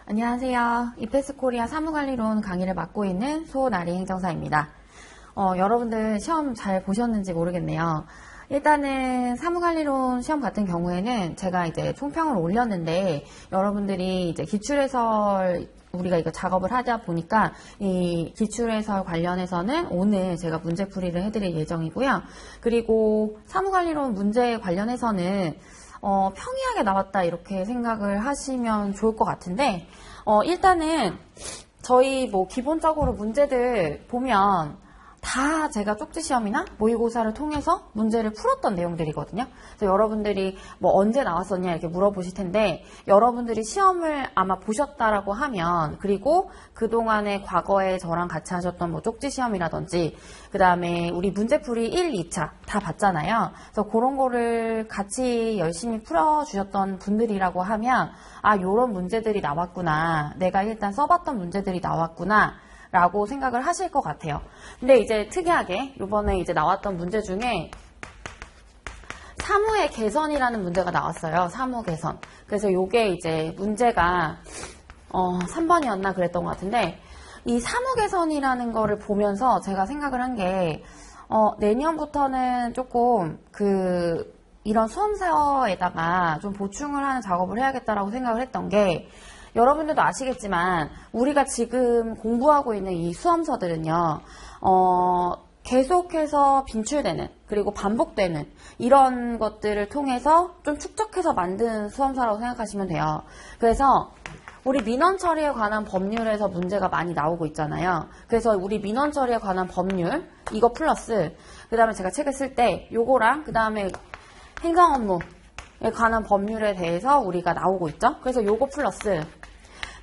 안녕하세요. 이페스 코리아 사무관리론 강의를 맡고 있는 소나리 행정사입니다. 여러분들 시험 잘 보셨는지 모르겠네요. 일단은 사무관리론 시험 같은 경우에는 제가 이제 총평을 올렸는데 여러분들이 이제 기출해설 우리가 이거 작업을 하다 보니까 이 기출해설 관련해서는 오늘 제가 문제풀이를 해드릴 예정이고요. 그리고 사무관리론 문제 관련해서는 평이하게 나왔다 이렇게 생각을 하시면 좋을 것 같은데 일단은 저희 기본적으로 문제들 보면 다 제가 쪽지시험이나 모의고사를 통해서 문제를 풀었던 내용들이거든요. 그래서 여러분들이 언제 나왔었냐 이렇게 물어보실 텐데 여러분들이 시험을 아마 보셨다라고 하면 그리고 그동안에 과거에 저랑 같이 하셨던 쪽지시험이라든지 그 다음에 우리 문제풀이 1, 2차 다 봤잖아요. 그래서 그런 거를 같이 열심히 풀어주셨던 분들이라고 하면 요런 문제들이 나왔구나. 내가 일단 써봤던 문제들이 나왔구나. 라고 생각을 하실 것 같아요. 근데 이제 특이하게 이번에 이제 나왔던 문제 중에 사무의 개선이라는 문제가 나왔어요. 사무 개선. 그래서 요게 이제 문제가 3번이었나 그랬던 것 같은데 이 사무 개선이라는 거를 보면서 제가 생각을 한 게 내년부터는 조금 이런 수험서에다가 좀 보충을 하는 작업을 해야겠다라고 생각을 했던 게 여러분들도 아시겠지만 우리가 지금 공부하고 있는 이 수험서들은요 계속해서 빈출되는 그리고 반복되는 이런 것들을 통해서 좀 축적해서 만든 수험서라고 생각하시면 돼요. 그래서 우리 민원 처리에 관한 법률에서 문제가 많이 나오고 있잖아요. 그래서 우리 민원 처리에 관한 법률 이거 플러스 그 다음에 제가 책을 쓸 때 요거랑 그 다음에 행정업무에 관한 법률에 대해서 우리가 나오고 있죠. 그래서 요거 플러스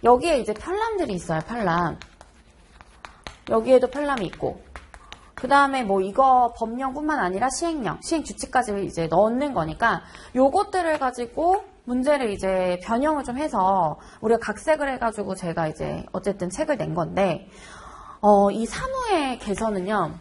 여기에 이제 편람들이 있어요. 편람. 여기에도 편람이 있고 그 다음에 이거 법령뿐만 아니라 시행령, 시행규칙까지 이제 넣는 거니까 요것들을 가지고 문제를 이제 변형을 좀 해서 우리가 각색을 해가지고 제가 이제 어쨌든 책을 낸 건데 이 사무의 개선은요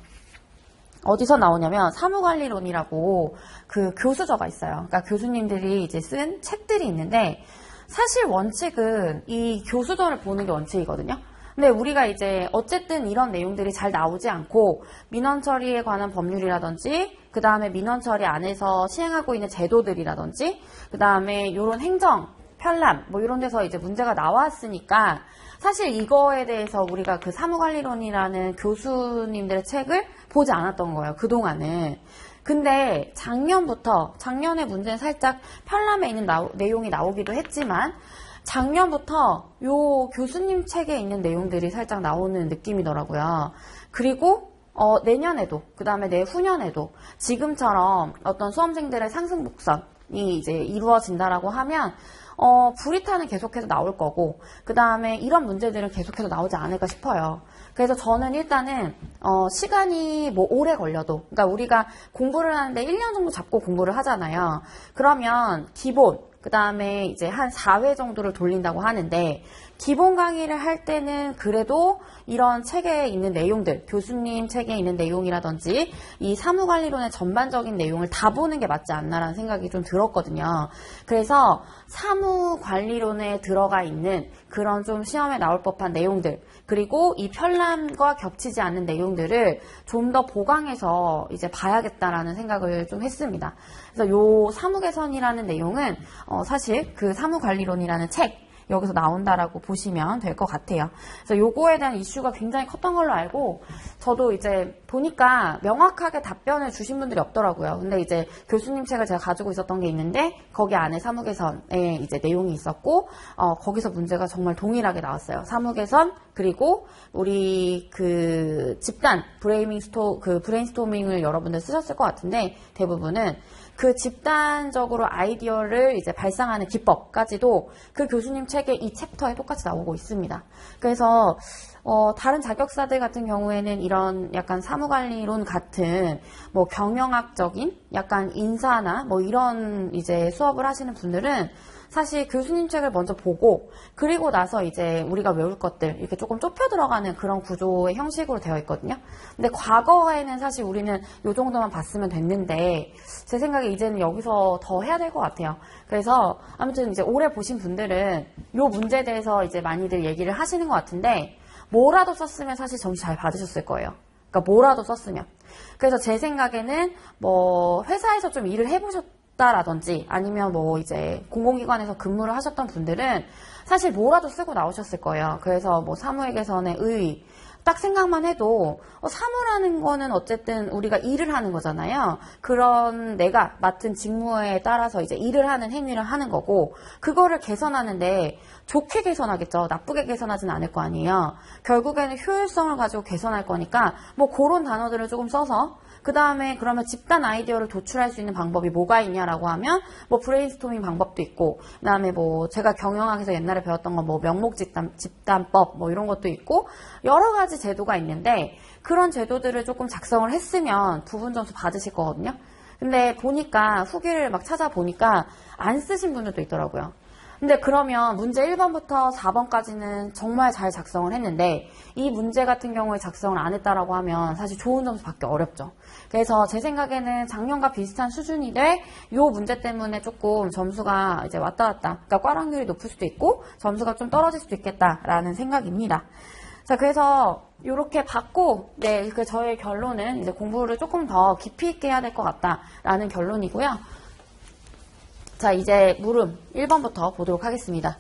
어디서 나오냐면 사무관리론이라고 그 교수저가 있어요. 그러니까 교수님들이 이제 쓴 책들이 있는데 사실 원칙은 이 교수저를 보는 게 원칙이거든요. 근데 우리가 이제 어쨌든 이런 내용들이 잘 나오지 않고 민원 처리에 관한 법률이라든지 그 다음에 민원 처리 안에서 시행하고 있는 제도들이라든지 그 다음에 이런 행정, 편람 이런 데서 이제 문제가 나왔으니까 사실 이거에 대해서 우리가 그 사무관리론이라는 교수님들의 책을 보지 않았던 거예요. 그동안은. 근데 작년에 문제는 살짝 편람에 있는 내용이 나오기도 했지만 작년부터 요 교수님 책에 있는 내용들이 살짝 나오는 느낌이더라고요. 그리고 내년에도 그 다음에 내후년에도 지금처럼 어떤 수험생들의 상승 곡선이 이제 이루어진다라고 하면 불이타는 계속해서 나올 거고 그 다음에 이런 문제들은 계속해서 나오지 않을까 싶어요. 그래서 저는 일단은 시간이 오래 걸려도 그러니까 우리가 공부를 하는데 1년 정도 잡고 공부를 하잖아요. 그러면 기본 그 다음에 이제 한 4회 정도를 돌린다고 하는데 기본 강의를 할 때는 그래도 이런 책에 있는 내용들, 교수님 책에 있는 내용이라든지 이 사무관리론의 전반적인 내용을 다 보는 게 맞지 않나라는 생각이 좀 들었거든요. 그래서 사무관리론에 들어가 있는 그런 좀 시험에 나올 법한 내용들 그리고 이 편람과 겹치지 않는 내용들을 좀 더 보강해서 이제 봐야겠다라는 생각을 좀 했습니다. 그래서 요 사무개선이라는 내용은 사실 그 사무관리론이라는 책 여기서 나온다라고 보시면 될 것 같아요. 그래서 요거에 대한 이슈가 굉장히 컸던 걸로 알고 저도 이제 보니까 명확하게 답변을 주신 분들이 없더라고요. 근데 이제 교수님 책을 제가 가지고 있었던 게 있는데 거기 안에 사무개선에 이제 내용이 있었고 거기서 문제가 정말 동일하게 나왔어요. 사무개선 그리고 우리 그 집단 브레인스토밍을 여러분들 쓰셨을 것 같은데 대부분은 그 집단적으로 아이디어를 이제 발상하는 기법까지도 그 교수님 책의 이 챕터에 똑같이 나오고 있습니다. 그래서 다른 자격사들 같은 경우에는 이런 약간 사무관리론 같은 뭐 경영학적인 약간 인사나 뭐 이런 이제 수업을 하시는 분들은 사실 교수님 책을 먼저 보고 그리고 나서 이제 우리가 외울 것들 이렇게 조금 좁혀 들어가는 그런 구조의 형식으로 되어 있거든요. 근데 과거에는 사실 우리는 요 정도만 봤으면 됐는데 제 생각에 이제는 여기서 더 해야 될 것 같아요. 그래서 아무튼 이제 오래 보신 분들은 요 문제에 대해서 이제 많이들 얘기를 하시는 것 같은데 뭐라도 썼으면 사실 점수 잘 받으셨을 거예요. 그러니까 뭐라도 썼으면. 그래서 제 생각에는 뭐 회사에서 좀 일을 해보셨다라든지 아니면 뭐 이제 공공기관에서 근무를 하셨던 분들은 사실 뭐라도 쓰고 나오셨을 거예요. 그래서 뭐 사무회계선의 의의 딱 생각만 해도 사무라는 거는 어쨌든 우리가 일을 하는 거잖아요. 그런 내가 맡은 직무에 따라서 이제 일을 하는 행위를 하는 거고 그거를 개선하는데 좋게 개선하겠죠. 나쁘게 개선하지는 않을 거 아니에요. 결국에는 효율성을 가지고 개선할 거니까 뭐 그런 단어들을 조금 써서 그 다음에 그러면 집단 아이디어를 도출할 수 있는 방법이 뭐가 있냐라고 하면 뭐 브레인스토밍 방법도 있고 그 다음에 뭐 제가 경영학에서 옛날에 배웠던 건 뭐 명목 집단법 뭐 이런 것도 있고 여러 가지 제도가 있는데 그런 제도들을 조금 작성을 했으면 부분 점수 받으실 거거든요. 근데 보니까 후기를 막 찾아보니까 안 쓰신 분들도 있더라고요. 근데 그러면 문제 1번부터 4번까지는 정말 잘 작성을 했는데 이 문제 같은 경우에 작성을 안 했다라고 하면 사실 좋은 점수 받기 어렵죠. 그래서 제 생각에는 작년과 비슷한 수준이 돼 이 문제 때문에 조금 점수가 이제 왔다 갔다 그러니까 꽈 확률이 높을 수도 있고 점수가 좀 떨어질 수도 있겠다라는 생각입니다. 자, 그래서 이렇게 받고 네, 그 저의 결론은 이제 공부를 조금 더 깊이 있게 해야 될 것 같다라는 결론이고요. 자, 이제 물음 1번부터 보도록 하겠습니다.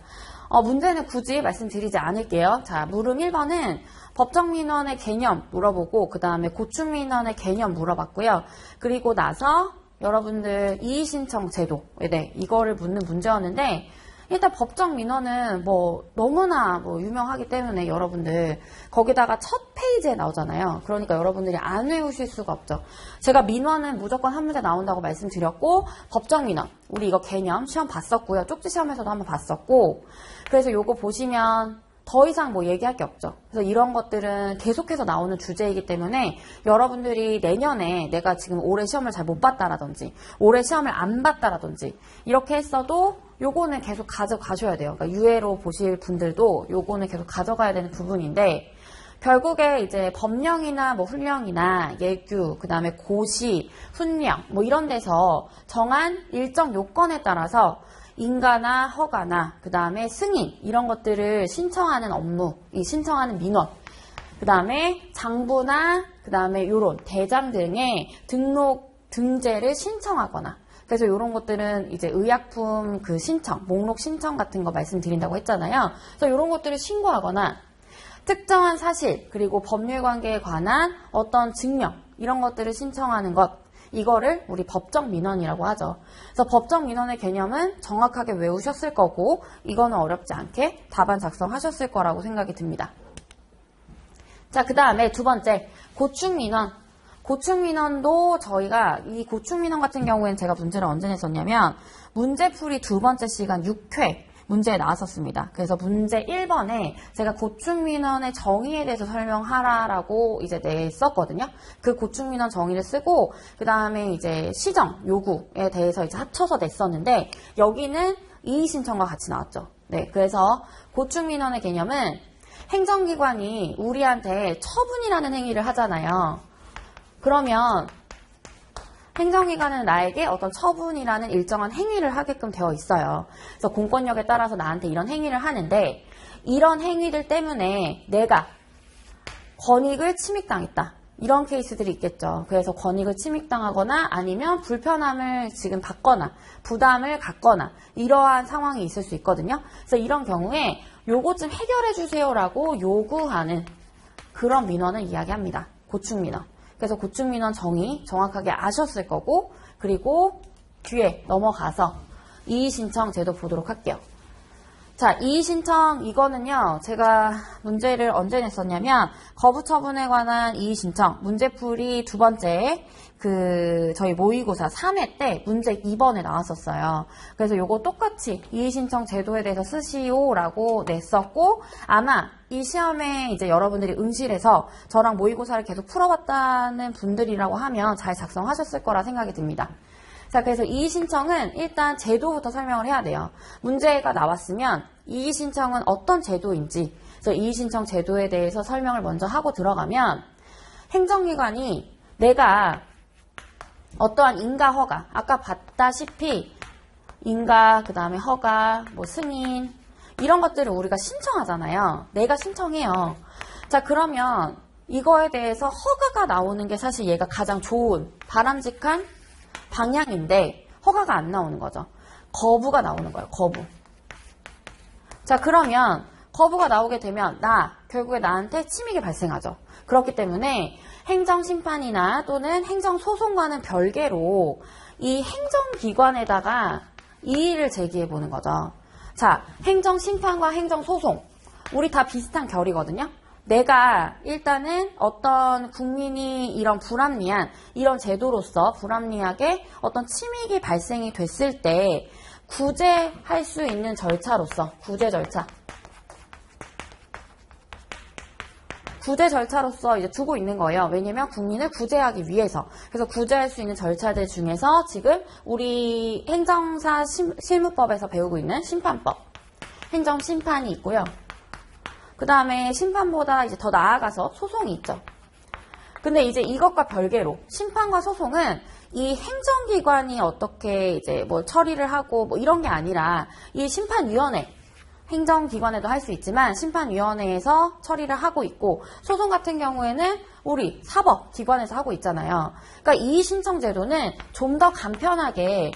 문제는 굳이 말씀드리지 않을게요. 자, 물음 1번은 법정민원의 개념 물어보고 그 다음에 고충민원의 개념 물어봤고요. 그리고 나서 여러분들 이의신청 제도에 대해 이거를 묻는 문제였는데 일단 법정민원은 뭐 너무나 뭐 유명하기 때문에 여러분들 거기다가 첫 페이지에 나오잖아요. 그러니까 여러분들이 안 외우실 수가 없죠. 제가 민원은 무조건 한 문제 나온다고 말씀드렸고 법정민원 우리 이거 개념 시험 봤었고요. 쪽지 시험에서도 한번 봤었고 그래서 요거 보시면 더 이상 뭐 얘기할 게 없죠. 그래서 이런 것들은 계속해서 나오는 주제이기 때문에 여러분들이 내년에 내가 지금 올해 시험을 잘 못 봤다라든지 올해 시험을 안 봤다라든지 이렇게 했어도 요거는 계속 가져가셔야 돼요. 그러니까 유예로 보실 분들도 요거는 계속 가져가야 되는 부분인데 결국에 이제 법령이나 뭐 훈령이나 예규, 그 다음에 고시, 훈령 뭐 이런 데서 정한 일정 요건에 따라서 인가나 허가나 그 다음에 승인 이런 것들을 신청하는 업무, 이 신청하는 민원 그 다음에 장부나 그 다음에 요런 대장 등의 등록 등재를 신청하거나 그래서 이런 것들은 이제 의약품 그 신청, 목록 신청 같은 거 말씀드린다고 했잖아요. 그래서 이런 것들을 신고하거나 특정한 사실 그리고 법률 관계에 관한 어떤 증명 이런 것들을 신청하는 것 이거를 우리 법정 민원이라고 하죠. 그래서 법정 민원의 개념은 정확하게 외우셨을 거고 이거는 어렵지 않게 답안 작성하셨을 거라고 생각이 듭니다. 자, 그 다음에 두 번째 고충 민원. 고충 민원도 저희가 이 고충 민원 같은 경우에는 제가 문제를 언제 냈었냐면 문제풀이 두 번째 시간 6회 문제에 나왔었습니다. 그래서 문제 1번에 제가 고충민원의 정의에 대해서 설명하라라고 이제 냈었거든요. 그 고충민원 정의를 쓰고 그 다음에 이제 시정 요구에 대해서 이제 합쳐서 냈었는데 여기는 이의신청과 같이 나왔죠. 네, 그래서 고충민원의 개념은 행정기관이 우리한테 처분이라는 행위를 하잖아요. 그러면 행정기관은 나에게 어떤 처분이라는 일정한 행위를 하게끔 되어 있어요. 그래서 공권력에 따라서 나한테 이런 행위를 하는데 이런 행위들 때문에 내가 권익을 침익당했다. 이런 케이스들이 있겠죠. 그래서 권익을 침익당하거나 아니면 불편함을 지금 받거나 부담을 갖거나 이러한 상황이 있을 수 있거든요. 그래서 이런 경우에 요거 좀 해결해 주세요라고 요구하는 그런 민원을 이야기합니다. 고충민원. 그래서 고충민원 정의 정확하게 아셨을 거고 그리고 뒤에 넘어가서 이의신청 제도 보도록 할게요. 자, 이의신청 이거는요. 제가 문제를 언제 냈었냐면 거부 처분에 관한 이의신청 문제풀이 두 번째 저희 모의고사 3회 때 문제 2번에 나왔었어요. 그래서 요거 똑같이 이의신청 제도에 대해서 쓰시오라고 냈었고 아마 이 시험에 이제 여러분들이 응시해서 저랑 모의고사를 계속 풀어봤다는 분들이라고 하면 잘 작성하셨을 거라 생각이 듭니다. 자, 그래서 이의신청은 일단 제도부터 설명을 해야 돼요. 문제가 나왔으면 이의신청은 어떤 제도인지, 그래서 이의신청 제도에 대해서 설명을 먼저 하고 들어가면 행정기관이 내가 어떠한 인가 허가, 아까 봤다시피 인가, 그 다음에 허가, 뭐 승인 이런 것들을 우리가 신청하잖아요. 내가 신청해요. 자, 그러면 이거에 대해서 허가가 나오는 게 사실 얘가 가장 좋은, 바람직한 방향인데 허가가 안 나오는 거죠. 거부가 나오는 거예요. 거부. 자, 그러면 거부가 나오게 되면 결국에 나한테 침익이 발생하죠. 그렇기 때문에 행정심판이나 또는 행정소송과는 별개로 이 행정기관에다가 이의를 제기해보는 거죠. 자, 행정심판과 행정소송 우리 다 비슷한 결이거든요. 내가 일단은 어떤 국민이 이런 불합리한 이런 제도로서 불합리하게 어떤 침익이 발생이 됐을 때 구제할 수 있는 절차로서 구제 절차로서 이제 두고 있는 거예요. 왜냐면 국민을 구제하기 위해서. 그래서 구제할 수 있는 절차들 중에서 지금 우리 행정사 실무법에서 배우고 있는 심판법, 행정심판이 있고요. 그 다음에 심판보다 이제 더 나아가서 소송이 있죠. 근데 이제 이것과 별개로 심판과 소송은 이 행정기관이 어떻게 이제 뭐 처리를 하고 뭐 이런 게 아니라 이 심판위원회, 행정기관에도 할 수 있지만 심판위원회에서 처리를 하고 있고 소송 같은 경우에는 우리 사법기관에서 하고 있잖아요. 그러니까 이의신청제도는 좀 더 간편하게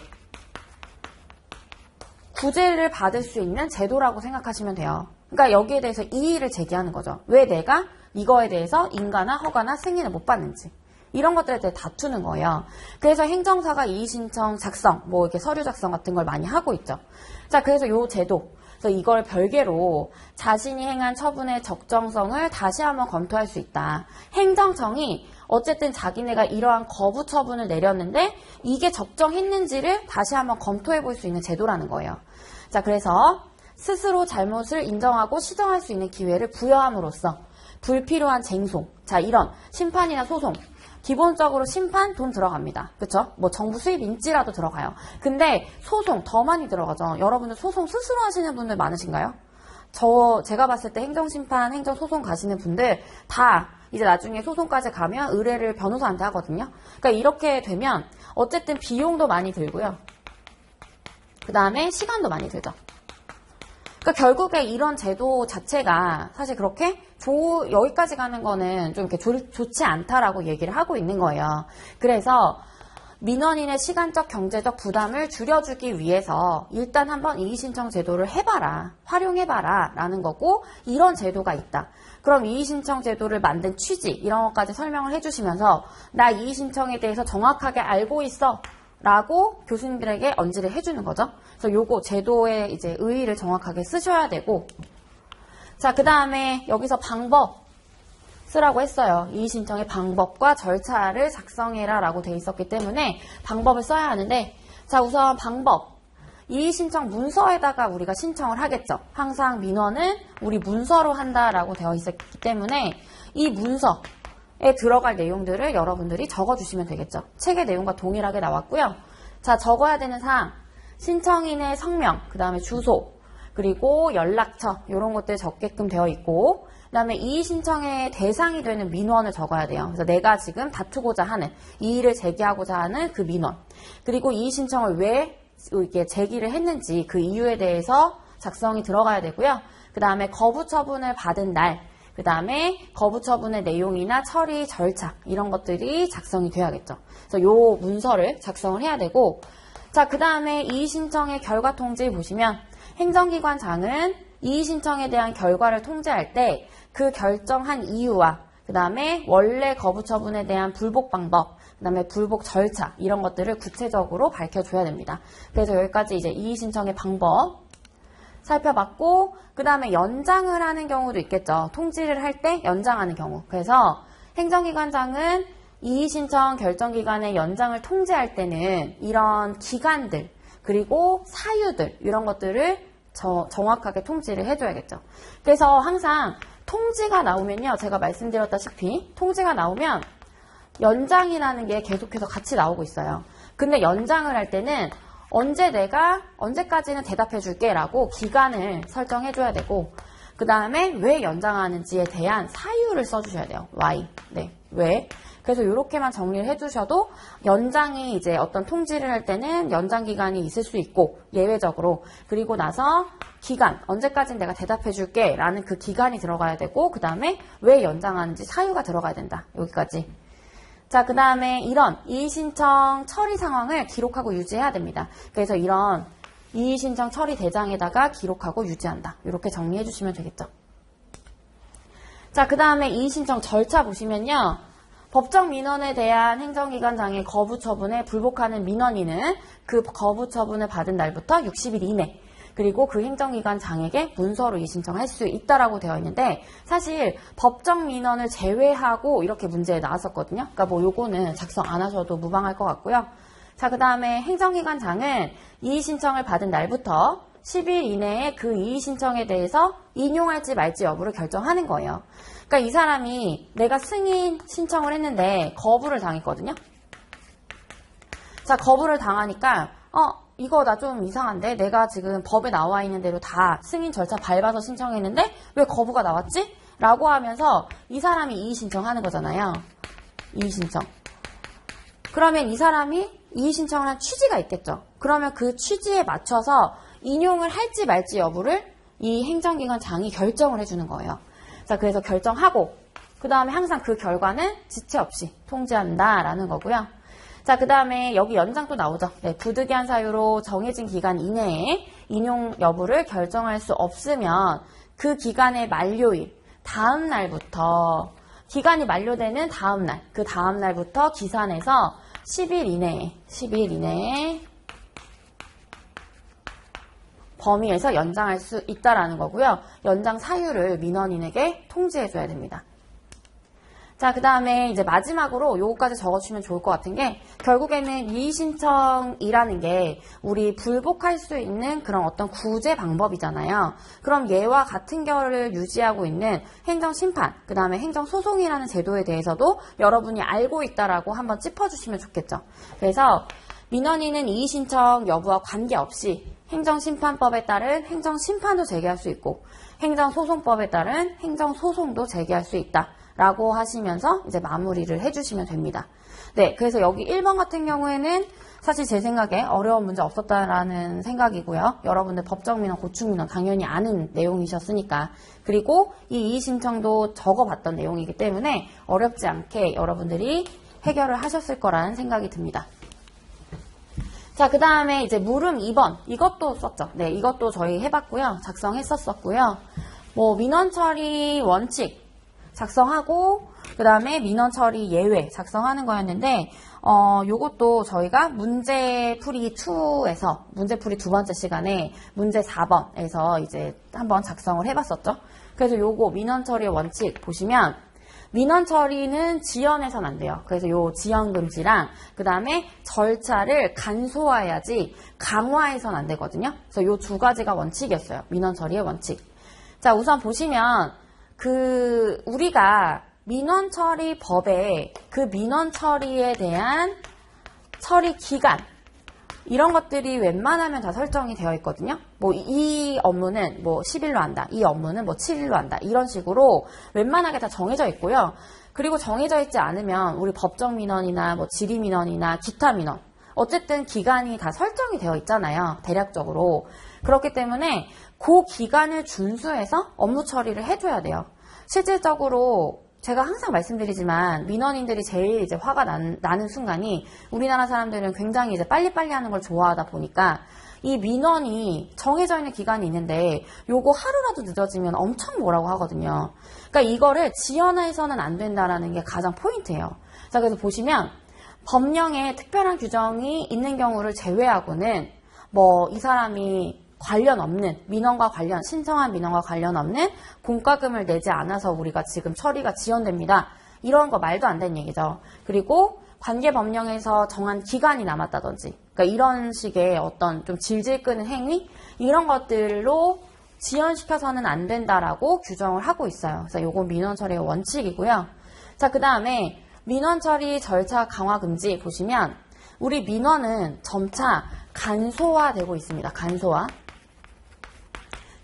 구제를 받을 수 있는 제도라고 생각하시면 돼요. 그러니까 여기에 대해서 이의를 제기하는 거죠. 왜 내가 이거에 대해서 인가나 허가나 승인을 못 받는지. 이런 것들에 대해 다투는 거예요. 그래서 행정사가 이의신청 작성, 뭐 이렇게 서류 작성 같은 걸 많이 하고 있죠. 자, 그래서 요 제도. 그래서 이걸 별개로 자신이 행한 처분의 적정성을 다시 한번 검토할 수 있다. 행정청이 어쨌든 자기네가 이러한 거부 처분을 내렸는데 이게 적정했는지를 다시 한번 검토해 볼 수 있는 제도라는 거예요. 자, 그래서 스스로 잘못을 인정하고 시정할 수 있는 기회를 부여함으로써 불필요한 쟁송, 자, 이런 심판이나 소송, 기본적으로 심판 돈 들어갑니다. 그쵸? 뭐 정부 수입 인지라도 들어가요. 근데 소송 더 많이 들어가죠. 여러분들 소송 스스로 하시는 분들 많으신가요? 제가 봤을 때 행정심판, 행정소송 가시는 분들 다 이제 나중에 소송까지 가면 의뢰를 변호사한테 하거든요. 그러니까 이렇게 되면 어쨌든 비용도 많이 들고요. 그 다음에 시간도 많이 들죠. 그러니까 결국에 이런 제도 자체가 사실 그렇게 여기까지 가는 거는 좀 이렇게 좋지 않다라고 얘기를 하고 있는 거예요. 그래서 민원인의 시간적 경제적 부담을 줄여주기 위해서 일단 한번 이의신청 제도를 해봐라, 활용해봐라 라는 거고, 이런 제도가 있다. 그럼 이의신청 제도를 만든 취지 이런 것까지 설명을 해주시면서 나 이의신청에 대해서 정확하게 알고 있어 라고 교수님들에게 언지를 해주는 거죠. 그래서 요거 제도의 이제 의의를 정확하게 쓰셔야 되고, 자, 그 다음에 여기서 방법 쓰라고 했어요. 이의신청의 방법과 절차를 작성해라 라고 돼 있었기 때문에 방법을 써야 하는데, 자, 우선 방법. 이의신청 문서에다가 우리가 신청을 하겠죠. 항상 민원은 우리 문서로 한다라고 되어 있었기 때문에 이 문서에 들어갈 내용들을 여러분들이 적어주시면 되겠죠. 책의 내용과 동일하게 나왔고요. 자, 적어야 되는 사항. 신청인의 성명, 그 다음에 주소, 그리고 연락처 이런 것들 적게끔 되어 있고, 그 다음에 이의신청의 대상이 되는 민원을 적어야 돼요. 그래서 내가 지금 다투고자 하는, 이의를 제기하고자 하는 그 민원, 그리고 이의신청을 왜 이렇게 제기를 했는지 그 이유에 대해서 작성이 들어가야 되고요. 그 다음에 거부처분을 받은 날, 그 다음에 거부처분의 내용이나 처리 절차 이런 것들이 작성이 돼야겠죠. 그래서 요 문서를 작성을 해야 되고, 자, 그 다음에 이의신청의 결과 통지 보시면 행정기관장은 이의신청에 대한 결과를 통지할 때 그 결정한 이유와 그 다음에 원래 거부처분에 대한 불복 방법, 그 다음에 불복 절차 이런 것들을 구체적으로 밝혀줘야 됩니다. 그래서 여기까지 이제 이의신청의 방법. 살펴봤고, 그 다음에 연장을 하는 경우도 있겠죠. 통지를 할 때 연장하는 경우. 그래서 행정기관장은 이의신청 결정기간의 연장을 통지할 때는 이런 기간들, 그리고 사유들, 이런 것들을 정확하게 통지를 해줘야겠죠. 그래서 항상 통지가 나오면요. 제가 말씀드렸다시피 통지가 나오면 연장이라는 게 계속해서 같이 나오고 있어요. 근데 연장을 할 때는 언제까지는 대답해 줄게 라고 기간을 설정해 줘야 되고, 그 다음에 왜 연장하는지에 대한 사유를 써주셔야 돼요. why. 네, 왜. 그래서 이렇게만 정리를 해주셔도 연장이 이제 어떤 통지를 할 때는 연장 기간이 있을 수 있고, 예외적으로. 그리고 나서 기간, 언제까지는 내가 대답해 줄게 라는 그 기간이 들어가야 되고, 그 다음에 왜 연장하는지 사유가 들어가야 된다. 여기까지. 자, 그 다음에 이런 이의신청 처리 상황을 기록하고 유지해야 됩니다. 그래서 이런 이의신청 처리 대장에다가 기록하고 유지한다. 이렇게 정리해 주시면 되겠죠. 자, 그 다음에 이의신청 절차 보시면요. 법정 민원에 대한 행정기관장의 거부 처분에 불복하는 민원인은 그 거부 처분을 받은 날부터 60일 이내, 그리고 그 행정기관장에게 문서로 이의신청할 수 있다라고 되어 있는데, 사실 법정 민원을 제외하고 이렇게 문제에 나왔었거든요. 그러니까 뭐 요거는 작성 안 하셔도 무방할 것 같고요. 자, 그 다음에 행정기관장은 이의신청을 받은 날부터 10일 이내에 그 이의신청에 대해서 인용할지 말지 여부를 결정하는 거예요. 그러니까 이 사람이 내가 승인 신청을 했는데 거부를 당했거든요. 자, 거부를 당하니까 이거 나 좀 이상한데? 내가 지금 법에 나와 있는 대로 다 승인 절차 밟아서 신청했는데 왜 거부가 나왔지? 라고 하면서 이 사람이 이의신청하는 거잖아요. 이의신청. 그러면 이 사람이 이의신청을 한 취지가 있겠죠. 그러면 그 취지에 맞춰서 인용을 할지 말지 여부를 이 행정기관장이 결정을 해주는 거예요. 자, 그래서 결정하고, 그 다음에 항상 그 결과는 지체 없이 통지한다라는 거고요. 자, 그 다음에 여기 연장 또 나오죠. 네, 부득이한 사유로 정해진 기간 이내에 인용 여부를 결정할 수 없으면 그 기간의 만료일, 다음 날부터, 기간이 만료되는 다음 날, 그 다음 날부터 기산해서 10일 이내에 범위에서 연장할 수 있다라는 거고요. 연장 사유를 민원인에게 통지해줘야 됩니다. 자, 그 다음에 이제 마지막으로 요거까지 적어주시면 좋을 것 같은 게, 결국에는 이의신청이라는 게 우리 불복할 수 있는 그런 어떤 구제 방법이잖아요. 그럼 얘와 같은 결을 유지하고 있는 행정심판, 그 다음에 행정소송이라는 제도에 대해서도 여러분이 알고 있다라고 한번 짚어주시면 좋겠죠. 그래서 민원인은 이의신청 여부와 관계없이 행정심판법에 따른 행정심판도 제기할 수 있고, 행정소송법에 따른 행정소송도 제기할 수 있다. 라고 하시면서 이제 마무리를 해주시면 됩니다. 네, 그래서 여기 1번 같은 경우에는 사실 제 생각에 어려운 문제 없었다라는 생각이고요. 여러분들 법정민원, 고충민원 당연히 아는 내용이셨으니까. 그리고 이 이의신청도 적어봤던 내용이기 때문에 어렵지 않게 여러분들이 해결을 하셨을 거라는 생각이 듭니다. 자, 그 다음에 이제 물음 2번. 이것도 썼죠. 네, 이것도 저희 해봤고요. 작성했었었고요. 뭐, 민원 처리 원칙 작성하고, 그 다음에 민원 처리 예외 작성하는 거였는데, 요것도 저희가 문제풀이 2에서, 문제풀이 두 번째 시간에 문제 4번에서 이제 한번 작성을 해봤었죠. 그래서 요거 민원 처리 원칙 보시면, 민원 처리는 지연해서는 안 돼요. 그래서 요 지연 금지랑 그 다음에 절차를 간소화해야지 강화해서는 안 되거든요. 그래서 요 두 가지가 원칙이었어요. 민원 처리의 원칙. 자, 우선 보시면 우리가 민원 처리 법에 그 민원 처리에 대한 처리 기간, 이런 것들이 웬만하면 다 설정이 되어 있거든요. 뭐 이 업무는 뭐 10일로 한다. 이 업무는 뭐 7일로 한다. 이런 식으로 웬만하게 다 정해져 있고요. 그리고 정해져 있지 않으면 우리 법정 민원이나 뭐 질의 민원이나 기타 민원, 어쨌든 기간이 다 설정이 되어 있잖아요. 대략적으로. 그렇기 때문에 그 기간을 준수해서 업무 처리를 해줘야 돼요. 실질적으로 제가 항상 말씀드리지만 민원인들이 제일 이제 화가 나는 순간이, 우리나라 사람들은 굉장히 이제 빨리빨리 하는 걸 좋아하다 보니까 이 민원이 정해져 있는 기간이 있는데 요거 하루라도 늦어지면 엄청 뭐라고 하거든요. 그러니까 이거를 지연해서는 안 된다라는 게 가장 포인트예요. 자, 그래서 보시면 법령에 특별한 규정이 있는 경우를 제외하고는 뭐 이 사람이 관련 없는 신청한 민원과 관련 없는 공과금을 내지 않아서 우리가 지금 처리가 지연됩니다. 이런 거 말도 안 되는 얘기죠. 그리고 관계법령에서 정한 기간이 남았다든지, 그러니까 이런 식의 어떤 좀 질질 끄는 행위 이런 것들로 지연시켜서는 안 된다라고 규정을 하고 있어요. 그래서 요거 민원 처리의 원칙이고요. 자, 그 다음에 민원 처리 절차 강화 금지 보시면 우리 민원은 점차 간소화되고 있습니다. 간소화.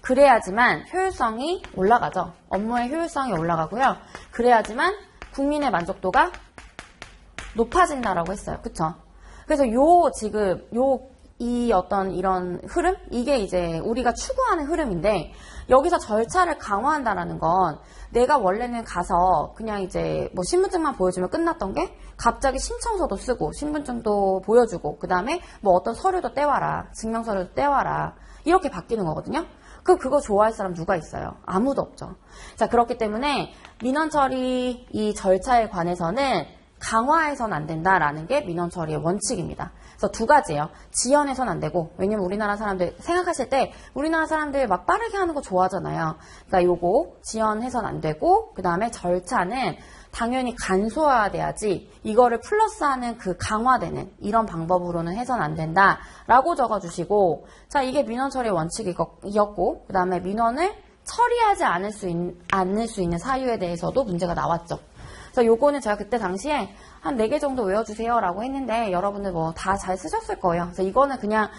그래야지만 효율성이 올라가죠. 업무의 효율성이 올라가고요. 그래야지만 국민의 만족도가 높아진다라고 했어요. 그쵸? 그래서 이 어떤 이런 흐름? 이게 이제 우리가 추구하는 흐름인데, 여기서 절차를 강화한다라는 건 내가 원래는 가서 그냥 이제 뭐 신분증만 보여주면 끝났던 게 갑자기 신청서도 쓰고 신분증도 보여주고 그 다음에 뭐 어떤 서류도 떼와라, 증명서류도 떼와라, 이렇게 바뀌는 거거든요. 그거 좋아할 사람 누가 있어요? 아무도 없죠. 자, 그렇기 때문에 민원 처리 이 절차에 관해서는 강화해서는 안 된다라는 게 민원 처리의 원칙입니다. 그래서 두 가지예요. 지연해서는 안 되고, 왜냐면 우리나라 사람들 생각하실 때 우리나라 사람들 막 빠르게 하는 거 좋아하잖아요. 그러니까 요거 지연해서는 안 되고, 그 다음에 절차는 당연히 간소화돼야지 이거를 플러스하는 그 강화되는 이런 방법으로는 해서는 안 된다라고 적어주시고, 자, 이게 민원 처리의 원칙이었고, 그 다음에 민원을 처리하지 않을 수 있는 사유에 대해서도 문제가 나왔죠. 그래서 요거는 제가 그때 당시에 한 4개 정도 외워주세요 라고 했는데 여러분들 뭐 다 잘 쓰셨을 거예요. 그래서 이거는 그냥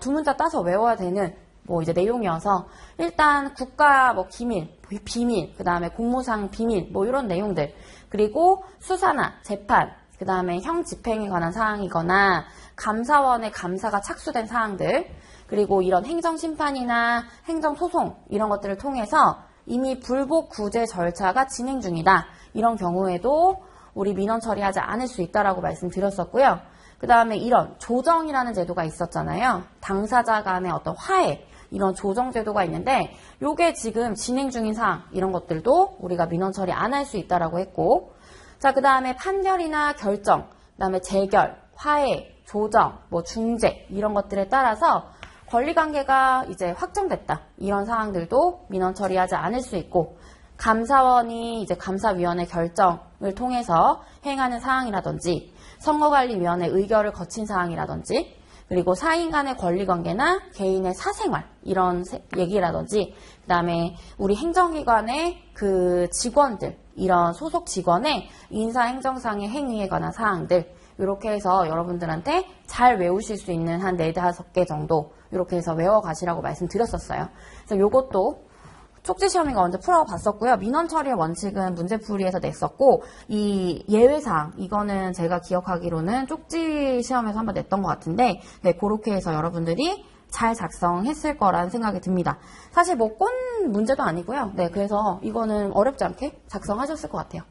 두 문자 따서 외워야 되는 뭐 이제 내용이어서, 일단 국가 뭐 기밀, 비밀, 그 다음에 공무상 비밀 뭐 이런 내용들, 그리고 수사나 재판, 그 다음에 형 집행에 관한 사항이거나 감사원의 감사가 착수된 사항들, 그리고 이런 행정심판이나 행정소송 이런 것들을 통해서 이미 불복 구제 절차가 진행 중이다. 이런 경우에도 우리 민원 처리하지 않을 수 있다라고 말씀드렸었고요. 그 다음에 이런 조정이라는 제도가 있었잖아요. 당사자 간의 어떤 화해, 이런 조정 제도가 있는데 요게 지금 진행 중인 사항, 이런 것들도 우리가 민원 처리 안 할 수 있다라고 했고, 자, 그 다음에 판결이나 결정, 그 다음에 재결, 화해, 조정, 뭐 중재 이런 것들에 따라서 권리관계가 이제 확정됐다. 이런 사항들도 민원 처리하지 않을 수 있고, 감사원이 이제 감사위원회 결정을 통해서 행하는 사항이라든지, 선거관리위원회 의결을 거친 사항이라든지, 그리고 사인 간의 권리관계나 개인의 사생활 이런 얘기라든지, 그 다음에 우리 행정기관의 그 직원들, 이런 소속 직원의 인사행정상의 행위에 관한 사항들, 이렇게 해서 여러분들한테 잘 외우실 수 있는 한 4-5개 정도 이렇게 해서 외워가시라고 말씀드렸었어요. 그래서 요것도 쪽지시험인가 언제 풀어봤었고요. 민원 처리의 원칙은 문제풀이에서 냈었고, 이 예외사항, 이거는 제가 기억하기로는 쪽지시험에서 한번 냈던 것 같은데, 네, 그렇게 해서 여러분들이 잘 작성했을 거라는 생각이 듭니다. 사실 뭐 꼰 문제도 아니고요. 네, 그래서 이거는 어렵지 않게 작성하셨을 것 같아요.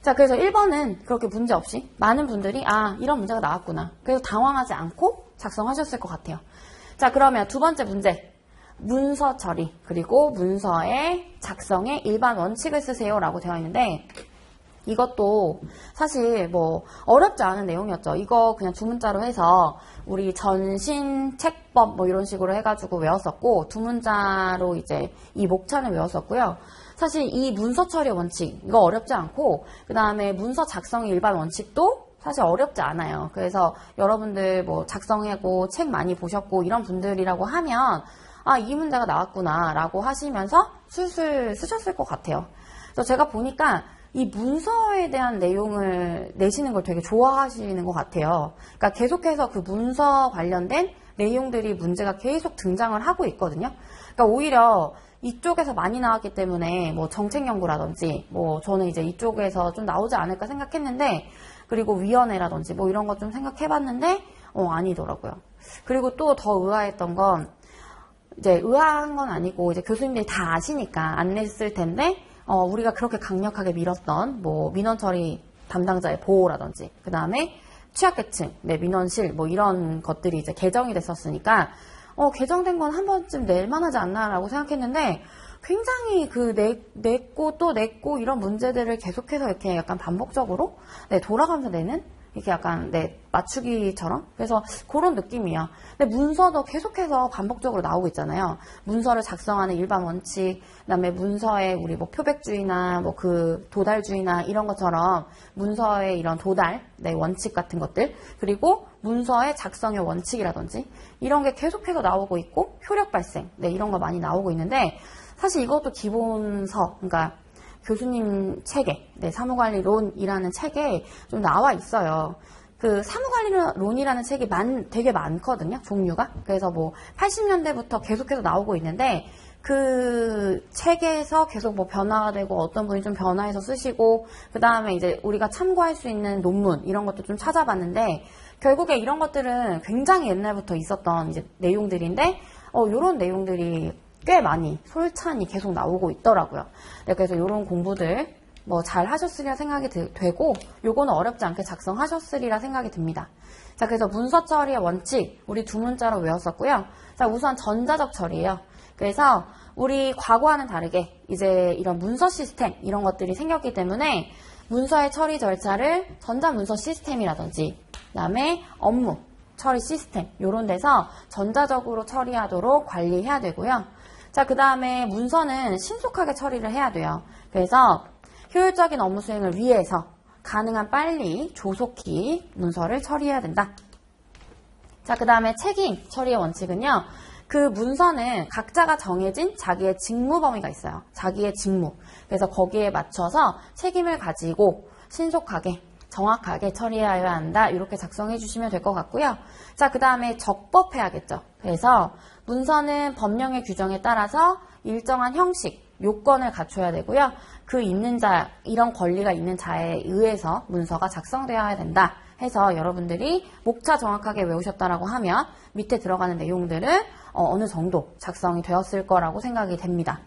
자, 그래서 1번은 그렇게 문제 없이 많은 분들이 이런 문제가 나왔구나. 그래서 당황하지 않고 작성하셨을 것 같아요. 자, 그러면 두 번째 문제. 문서 처리, 그리고 문서의 작성의 일반 원칙을 쓰세요 라고 되어 있는데, 이것도 사실 뭐 어렵지 않은 내용이었죠. 이거 그냥 주문자로 해서 우리 전신책법 뭐 이런 식으로 해가지고 외웠었고, 두 문자로 이제 이 목차는 외웠었고요. 사실 이 문서 처리 원칙, 이거 어렵지 않고, 그 다음에 문서 작성의 일반 원칙도 사실 어렵지 않아요. 그래서 여러분들 뭐 작성하고 책 많이 보셨고 이런 분들이라고 하면 이 문제가 나왔구나 라고 하시면서 술술 쓰셨을 것 같아요. 그래서 제가 보니까 이 문서에 대한 내용을 내시는 걸 되게 좋아하시는 것 같아요. 그러니까 계속해서 그 문서 관련된 내용들이 문제가 계속 등장을 하고 있거든요. 그러니까 오히려 이쪽에서 많이 나왔기 때문에 뭐 정책 연구라든지 뭐 저는 이제 이쪽에서 좀 나오지 않을까 생각했는데, 그리고 위원회라든지 뭐 이런 거 좀 생각해봤는데 아니더라고요. 그리고 또 더 의아했던 건, 이제 의아한 건 아니고 이제 교수님들이 다 아시니까 안 냈을 텐데 우리가 그렇게 강력하게 밀었던 뭐 민원 처리 담당자의 보호라든지, 그 다음에 취약계층, 네, 민원실 뭐 이런 것들이 이제 개정이 됐었으니까 개정된 건 한 번쯤 낼 만하지 않나라고 생각했는데, 굉장히 그 냈고 또 냈고 이런 문제들을 계속해서 이렇게 약간 반복적으로 돌아가면서 내는 이렇게 약간 맞추기처럼. 그래서 그런 느낌이야. 근데 문서도 계속해서 반복적으로 나오고 있잖아요. 문서를 작성하는 일반 원칙, 그다음에 문서에 우리 뭐 표백주의나 뭐 그 도달주의나 이런 것처럼 문서의 이런 도달, 원칙 같은 것들, 그리고 문서의 작성의 원칙이라든지 이런 게 계속해서 나오고 있고 효력 발생, 이런 거 많이 나오고 있는데 사실 이것도 기본서, 그러니까 교수님 책에, 사무관리론이라는 책에 좀 나와 있어요. 그 사무관리론이라는 책이 되게 많거든요, 종류가. 그래서 뭐 80년대부터 계속해서 나오고 있는데 그 책에서 계속 뭐 변화가 되고 어떤 분이 좀 변화해서 쓰시고 그 다음에 이제 우리가 참고할 수 있는 논문 이런 것도 좀 찾아봤는데 결국에 이런 것들은 굉장히 옛날부터 있었던 이제 내용들인데 요런 내용들이 꽤 많이 솔찬히 계속 나오고 있더라고요. 그래서 이런 공부들 뭐 잘 하셨으리라 생각이 되고 요거는 어렵지 않게 작성하셨으리라 생각이 듭니다. 자, 그래서 문서 처리의 원칙 우리 두 문자로 외웠었고요. 자, 우선 전자적 처리예요. 그래서 우리 과거와는 다르게 이제 이런 문서 시스템 이런 것들이 생겼기 때문에 문서의 처리 절차를 전자문서 시스템이라든지 그다음에 업무 처리 시스템 이런 데서 전자적으로 처리하도록 관리해야 되고요. 자, 그 다음에 문서는 신속하게 처리를 해야 돼요. 그래서 효율적인 업무 수행을 위해서 가능한 빨리 조속히 문서를 처리해야 된다. 자, 그 다음에 책임 처리의 원칙은요. 그 문서는 각자가 정해진 자기의 직무 범위가 있어요. 자기의 직무. 그래서 거기에 맞춰서 책임을 가지고 신속하게 정확하게 처리해야 한다. 이렇게 작성해 주시면 될 것 같고요. 자, 그 다음에 적법해야겠죠. 그래서 문서는 법령의 규정에 따라서 일정한 형식, 요건을 갖춰야 되고요. 그 있는 자, 이런 권리가 있는 자에 의해서 문서가 작성되어야 된다. 해서 여러분들이 목차 정확하게 외우셨다라고 하면 밑에 들어가는 내용들은 어느 정도 작성이 되었을 거라고 생각이 됩니다.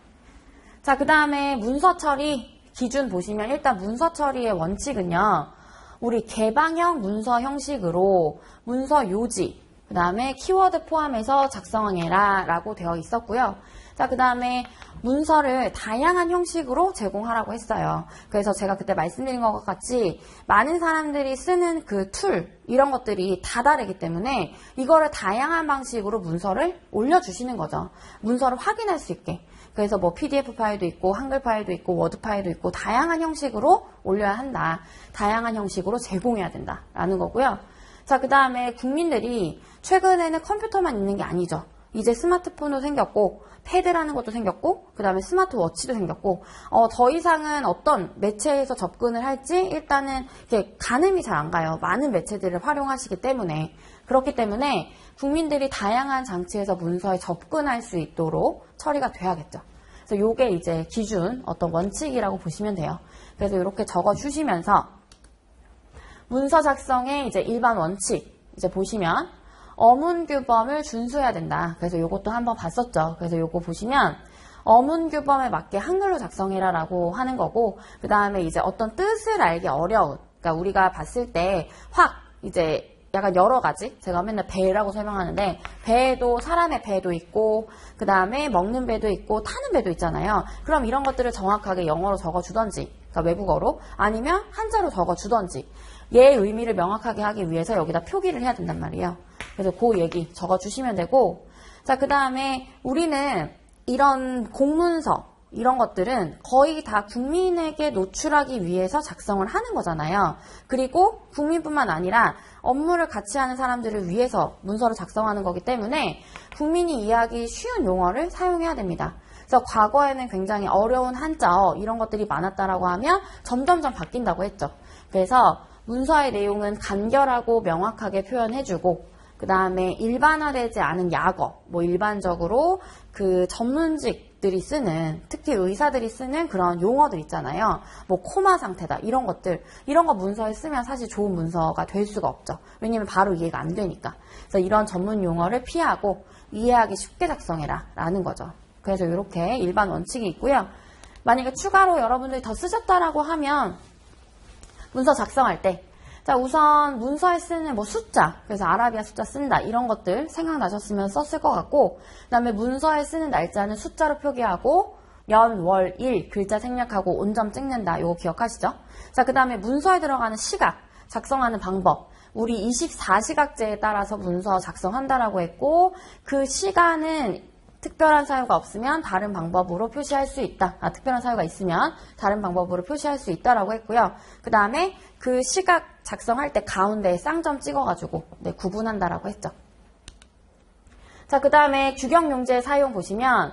자, 그 다음에 문서 처리 기준 보시면 일단 문서 처리의 원칙은요. 우리 개방형 문서 형식으로 문서 요지, 그 다음에 키워드 포함해서 작성해라 라고 되어 있었고요. 자, 그 다음에 문서를 다양한 형식으로 제공하라고 했어요. 그래서 제가 그때 말씀드린 것 같이 많은 사람들이 쓰는 그 툴, 이런 것들이 다 다르기 때문에 이거를 다양한 방식으로 문서를 올려주시는 거죠. 문서를 확인할 수 있게. 그래서 뭐 PDF 파일도 있고 한글 파일도 있고 워드 파일도 있고 다양한 형식으로 올려야 한다. 다양한 형식으로 제공해야 된다라는 거고요. 자, 그 다음에 국민들이 최근에는 컴퓨터만 있는 게 아니죠. 이제 스마트폰도 생겼고 패드라는 것도 생겼고 그 다음에 스마트워치도 생겼고 더 이상은 어떤 매체에서 접근을 할지 일단은 이렇게 가늠이 잘 안 가요. 많은 매체들을 활용하시기 때문에. 그렇기 때문에 국민들이 다양한 장치에서 문서에 접근할 수 있도록 처리가 돼야겠죠. 그래서 요게 이제 기준, 어떤 원칙이라고 보시면 돼요. 그래서 이렇게 적어 주시면서 문서 작성의 이제 일반 원칙 이제 보시면 어문규범을 준수해야 된다. 그래서 요것도 한번 봤었죠. 그래서 요거 보시면 어문규범에 맞게 한글로 작성해라 라고 하는 거고 그 다음에 이제 어떤 뜻을 알기 어려운 그러니까 우리가 봤을 때 확 이제 약간 여러 가지 제가 맨날 배라고 설명하는데 배도 사람의 배도 있고 그 다음에 먹는 배도 있고 타는 배도 있잖아요. 그럼 이런 것들을 정확하게 영어로 적어주던지 그러니까 외국어로 아니면 한자로 적어주던지 얘의 의미를 명확하게 하기 위해서 여기다 표기를 해야 된단 말이에요. 그래서 그 얘기 적어주시면 되고 자, 그 다음에 우리는 이런 공문서 이런 것들은 거의 다 국민에게 노출하기 위해서 작성을 하는 거잖아요. 그리고 국민뿐만 아니라 업무를 같이 하는 사람들을 위해서 문서를 작성하는 거기 때문에 국민이 이해하기 쉬운 용어를 사용해야 됩니다. 그래서 과거에는 굉장히 어려운 한자어 이런 것들이 많았다라고 하면 점점점 바뀐다고 했죠. 그래서 문서의 내용은 간결하고 명확하게 표현해주고 그 다음에 일반화되지 않은 약어, 뭐 일반적으로 그 전문직들이 쓰는, 특히 의사들이 쓰는 그런 용어들 있잖아요. 뭐 코마 상태다, 이런 것들. 이런 거 문서에 쓰면 사실 좋은 문서가 될 수가 없죠. 왜냐면 바로 이해가 안 되니까. 그래서 이런 전문 용어를 피하고 이해하기 쉽게 작성해라 라는 거죠. 그래서 이렇게 일반 원칙이 있고요. 만약에 추가로 여러분들이 더 쓰셨다라고 하면 문서 작성할 때 자, 우선 문서에 쓰는 뭐 숫자, 그래서 아라비아 숫자 쓴다 이런 것들 생각나셨으면 썼을 것 같고 그 다음에 문서에 쓰는 날짜는 숫자로 표기하고 연, 월, 일 글자 생략하고 온점 찍는다 이거 기억하시죠? 자, 그 다음에 문서에 들어가는 시각 작성하는 방법. 우리 24시각제에 따라서 문서 작성한다라고 했고, 그 시간은 특별한 사유가 없으면 다른 방법으로 표시할 수 있다. 특별한 사유가 있으면 다른 방법으로 표시할 수 있다라고 했고요. 그 다음에 그 시각 작성할 때 가운데에 쌍점 찍어가지고 구분한다라고 했죠. 자, 그 다음에 규격용지의 사용 보시면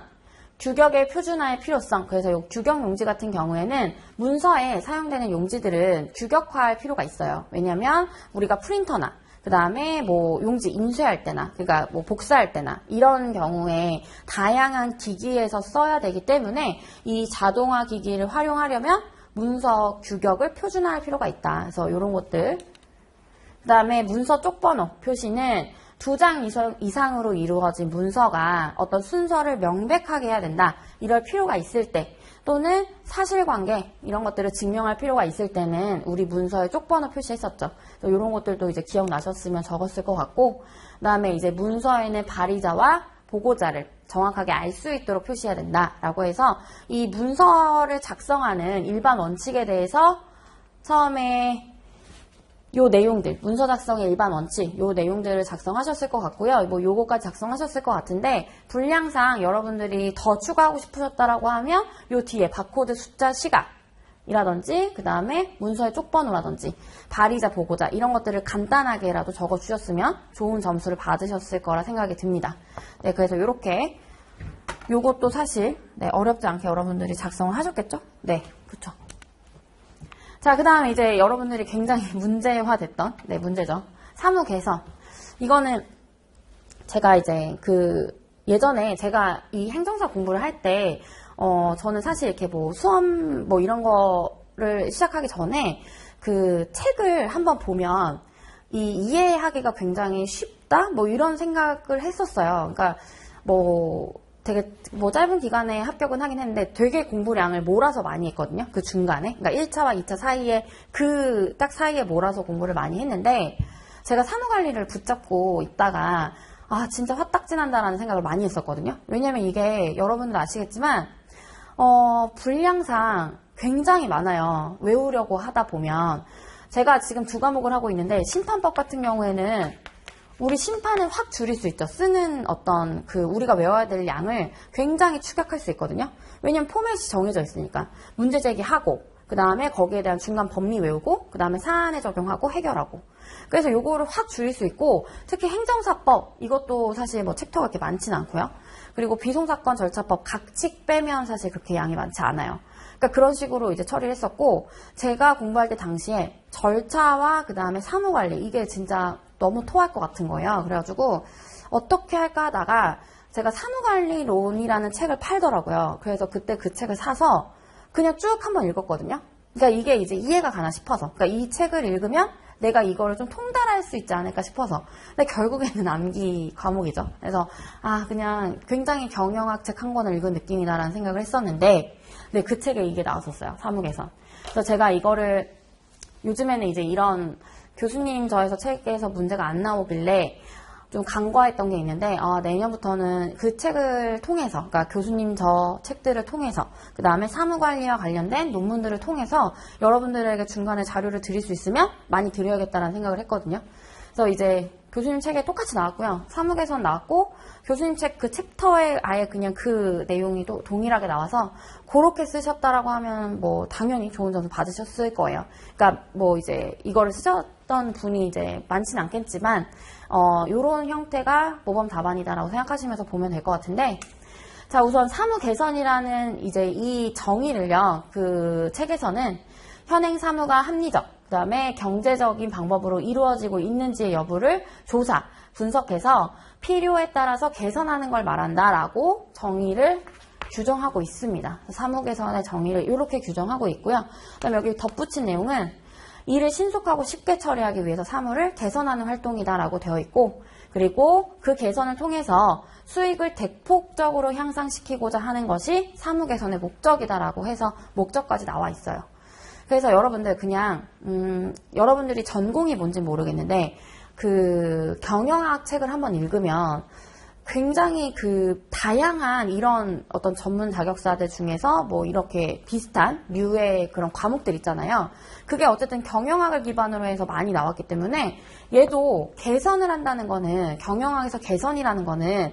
규격의 표준화의 필요성. 그래서 이 규격용지 같은 경우에는 문서에 사용되는 용지들은 규격화할 필요가 있어요. 왜냐하면 우리가 프린터나 그 다음에 뭐 용지 인쇄할 때나 그러니까 뭐 복사할 때나 이런 경우에 다양한 기기에서 써야 되기 때문에 이 자동화 기기를 활용하려면 문서 규격을 표준화할 필요가 있다. 그래서 이런 것들. 그 다음에 문서 쪽번호 표시는 2장 이상으로 이루어진 문서가 어떤 순서를 명백하게 해야 된다. 이럴 필요가 있을 때 또는 사실관계 이런 것들을 증명할 필요가 있을 때는 우리 문서에 쪽번호 표시했었죠. 이런 것들도 이제 기억나셨으면 적었을 것 같고 그 다음에 이제 문서에는 발의자와 보고자를 정확하게 알 수 있도록 표시해야 된다라고 해서 이 문서를 작성하는 일반 원칙에 대해서 처음에 요 내용들, 문서 작성의 일반 원칙, 요 내용들을 작성하셨을 것 같고요. 뭐 요거까지 작성하셨을 것 같은데 분량상 여러분들이 더 추가하고 싶으셨다라고 하면 요 뒤에 바코드 숫자 시각이라든지 그 다음에 문서의 쪽번호라든지 발의자, 보고자 이런 것들을 간단하게라도 적어주셨으면 좋은 점수를 받으셨을 거라 생각이 듭니다. 네, 그래서 요렇게 요것도 사실 어렵지 않게 여러분들이 작성을 하셨겠죠? 네, 그쵸. 자, 그 다음에 이제 여러분들이 굉장히 문제화됐던, 문제죠. 사무 개선. 이거는 제가 이제 예전에 제가 이 행정사 공부를 할 때, 저는 사실 이렇게 뭐 수험 뭐 이런 거를 시작하기 전에 그 책을 한번 보면 이해하기가 굉장히 쉽다? 뭐 이런 생각을 했었어요. 그러니까 되게 짧은 기간에 합격은 하긴 했는데 되게 공부량을 몰아서 많이 했거든요. 그 중간에. 그러니까 1차와 2차 사이에 딱 사이에 몰아서 공부를 많이 했는데 제가 사무관리를 붙잡고 있다가 진짜 화딱지 난다라는 생각을 많이 했었거든요. 왜냐면 이게 여러분들 아시겠지만 분량상 굉장히 많아요. 외우려고 하다 보면 제가 지금 2과목을 하고 있는데 심판법 같은 경우에는 우리 심판을 확 줄일 수 있죠. 쓰는 어떤 우리가 외워야 될 양을 굉장히 축약할 수 있거든요. 왜냐면 포맷이 정해져 있으니까. 문제 제기하고, 그 다음에 거기에 대한 중간 법리 외우고, 그 다음에 사안에 적용하고 해결하고. 그래서 요거를 확 줄일 수 있고, 특히 행정사법, 이것도 사실 뭐 챕터가 그렇게 많지는 않고요. 그리고 비송사건 절차법, 각칙 빼면 사실 그렇게 양이 많지 않아요. 그러니까 그런 식으로 이제 처리를 했었고, 제가 공부할 때 당시에 절차와 그 다음에 사무관리, 이게 진짜 너무 토할 것 같은 거예요. 그래가지고 어떻게 할까 하다가 제가 사무관리론이라는 책을 팔더라고요. 그래서 그때 그 책을 사서 그냥 쭉 한번 읽었거든요. 그러니까 이게 이제 이해가 가나 싶어서. 그러니까 이 책을 읽으면 내가 이거를 좀 통달할 수 있지 않을까 싶어서. 근데 결국에는 암기 과목이죠. 그래서 그냥 굉장히 경영학 책 한 권을 읽은 느낌이다라는 생각을 했었는데 그 책에 이게 나왔었어요. 사무개선. 그래서 제가 이거를 요즘에는 이제 이런 교수님 저에서 책에서 문제가 안 나오길래 좀 간과했던 게 있는데 내년부터는 그 책을 통해서 그러니까 교수님 저 책들을 통해서 그 다음에 사무관리와 관련된 논문들을 통해서 여러분들에게 중간에 자료를 드릴 수 있으면 많이 드려야겠다는 생각을 했거든요. 그래서 이제 교수님 책에 똑같이 나왔고요. 사무개선 나왔고 교수님 책 그 챕터에 아예 그냥 그 내용이 또 동일하게 나와서 그렇게 쓰셨다라고 하면 뭐 당연히 좋은 점수 받으셨을 거예요. 그러니까 뭐 이제 이거를 쓰셨던 분이 이제 많지는 않겠지만 요런 형태가 모범 답안이다라고 생각하시면서 보면 될 것 같은데 자 우선 사무 개선이라는 이제 이 정의를요 그 책에서는 현행 사무가 합리적 그 다음에 경제적인 방법으로 이루어지고 있는지의 여부를 조사, 분석해서 필요에 따라서 개선하는 걸 말한다라고 정의를 규정하고 있습니다. 사무 개선의 정의를 이렇게 규정하고 있고요. 그다음에 여기 덧붙인 내용은 일을 신속하고 쉽게 처리하기 위해서 사무를 개선하는 활동이다라고 되어 있고 그리고 그 개선을 통해서 수익을 대폭적으로 향상시키고자 하는 것이 사무 개선의 목적이다라고 해서 목적까지 나와 있어요. 그래서 여러분들 그냥 여러분들이 전공이 뭔지 모르겠는데 그 경영학 책을 한번 읽으면 굉장히 그 다양한 이런 어떤 전문 자격사들 중에서 뭐 이렇게 비슷한 류의 그런 과목들 있잖아요. 그게 어쨌든 경영학을 기반으로 해서 많이 나왔기 때문에 얘도 개선을 한다는 거는, 경영학에서 개선이라는 거는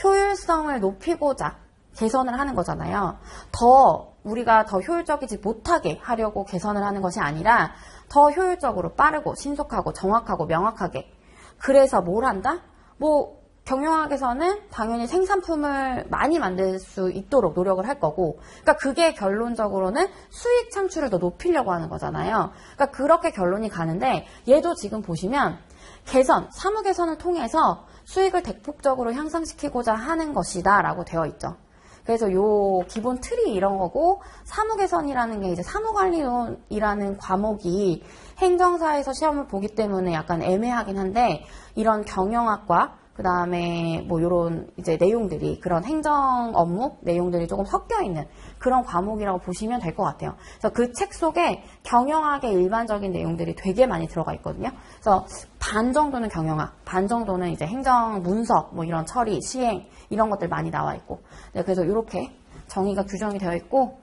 효율성을 높이고자 개선을 하는 거잖아요. 더 우리가 더 효율적이지 못하게 하려고 개선을 하는 것이 아니라 더 효율적으로 빠르고 신속하고 정확하고 명확하게. 그래서 뭘 한다? 뭐 경영학에서는 당연히 생산품을 많이 만들 수 있도록 노력을 할 거고, 그러니까 그게 결론적으로는 수익 창출을 더 높이려고 하는 거잖아요. 그러니까 그렇게 결론이 가는데, 얘도 지금 보시면 개선, 사무 개선을 통해서 수익을 대폭적으로 향상시키고자 하는 것이다 라고 되어 있죠. 그래서 요 기본 틀이 이런 거고, 사무 개선이라는 게 이제 사무관리론이라는 과목이 행정사에서 시험을 보기 때문에 약간 애매하긴 한데, 이런 경영학과 그 다음에 뭐 요런 이제 내용들이, 그런 행정 업무 내용들이 조금 섞여 있는 그런 과목이라고 보시면 될 것 같아요. 그래서 그 책 속에 경영학의 일반적인 내용들이 되게 많이 들어가 있거든요. 그래서 반 정도는 경영학, 반 정도는 이제 행정 문서, 뭐 이런 처리, 시행 이런 것들 많이 나와 있고. 네, 그래서 이렇게 정의가 규정이 되어 있고,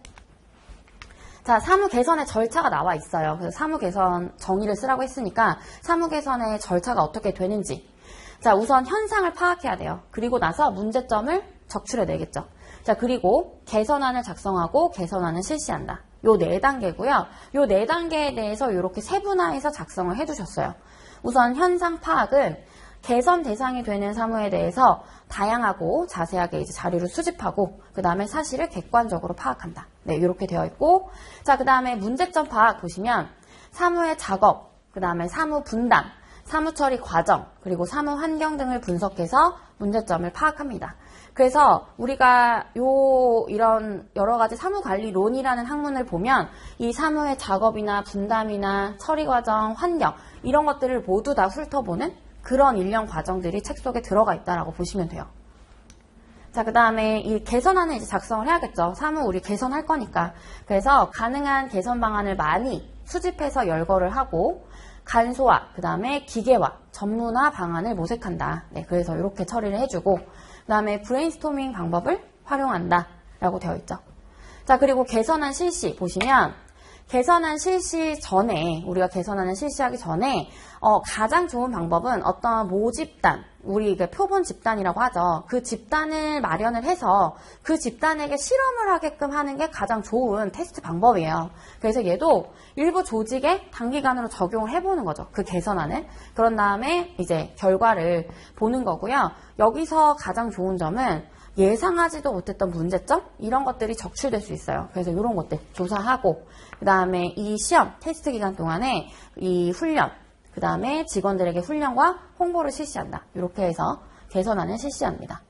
자, 사무 개선의 절차가 나와 있어요. 그래서 사무 개선 정의를 쓰라고 했으니까 사무 개선의 절차가 어떻게 되는지. 자, 우선 현상을 파악해야 돼요. 그리고 나서 문제점을 적출해내겠죠. 자, 그리고 개선안을 작성하고 개선안을 실시한다. 요 4단계고요. 요 4단계에 대해서 이렇게 세분화해서 작성을 해주셨어요. 우선 현상 파악은 개선 대상이 되는 사무에 대해서 다양하고 자세하게 이제 자료를 수집하고, 그 다음에 사실을 객관적으로 파악한다. 네, 이렇게 되어 있고, 자, 그 다음에 문제점 파악 보시면 사무의 작업, 그 다음에 사무 분담, 사무 처리 과정, 그리고 사무 환경 등을 분석해서 문제점을 파악합니다. 그래서 우리가 이런 여러 가지 사무관리론이라는 학문을 보면 이 사무의 작업이나 분담이나 처리 과정, 환경 이런 것들을 모두 다 훑어보는 그런 일련 과정들이 책 속에 들어가 있다라고 보시면 돼요. 자, 그 다음에 이 개선안을 이제 작성을 해야겠죠. 사무 우리 개선할 거니까. 그래서 가능한 개선 방안을 많이 수집해서 열거를 하고, 간소화, 그 다음에 기계화, 전문화 방안을 모색한다. 네, 그래서 이렇게 처리를 해주고, 그 다음에 브레인스토밍 방법을 활용한다 라고 되어 있죠. 자, 그리고 개선안 실시 보시면, 개선안 실시 전에, 우리가 개선안을 실시하기 전에 가장 좋은 방법은 어떤 모집단, 우리 표본 집단이라고 하죠. 그 집단을 마련을 해서 그 집단에게 실험을 하게끔 하는 게 가장 좋은 테스트 방법이에요. 그래서 얘도 일부 조직에 단기간으로 적용을 해보는 거죠. 그 개선안을. 그런 다음에 이제 결과를 보는 거고요. 여기서 가장 좋은 점은 예상하지도 못했던 문제점? 이런 것들이 적출될 수 있어요. 그래서 이런 것들 조사하고, 그 다음에 이 시험, 테스트 기간 동안에 이 훈련, 그 다음에 직원들에게 훈련과 홍보를 실시한다. 이렇게 해서 개선안을 실시합니다.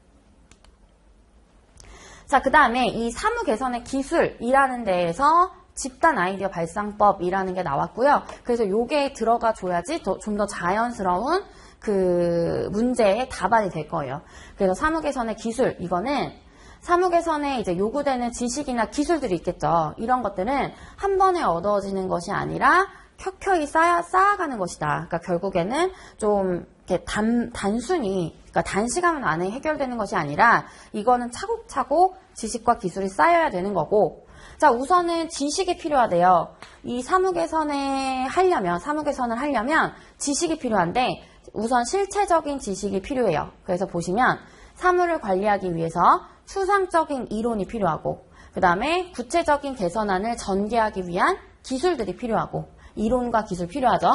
자, 그 다음에 이 사무 개선의 기술이라는 데에서 집단 아이디어 발상법이라는 게 나왔고요. 그래서 요게 들어가 줘야지 좀 더 자연스러운 그 문제의 답안이 될 거예요. 그래서 사무 개선의 기술, 이거는 사무 개선에 이제 요구되는 지식이나 기술들이 있겠죠. 이런 것들은 한 번에 얻어지는 것이 아니라 켜켜이 쌓아가는 것이다. 그러니까 결국에는 좀 이렇게 단순히, 그러니까 단시간 안에 해결되는 것이 아니라 이거는 차곡차곡 지식과 기술이 쌓여야 되는 거고, 자, 우선은 지식이 필요하대요. 이 사무 개선을 하려면 지식이 필요한데 우선 실체적인 지식이 필요해요. 그래서 보시면 사무를 관리하기 위해서 추상적인 이론이 필요하고, 그 다음에 구체적인 개선안을 전개하기 위한 기술들이 필요하고, 이론과 기술 필요하죠.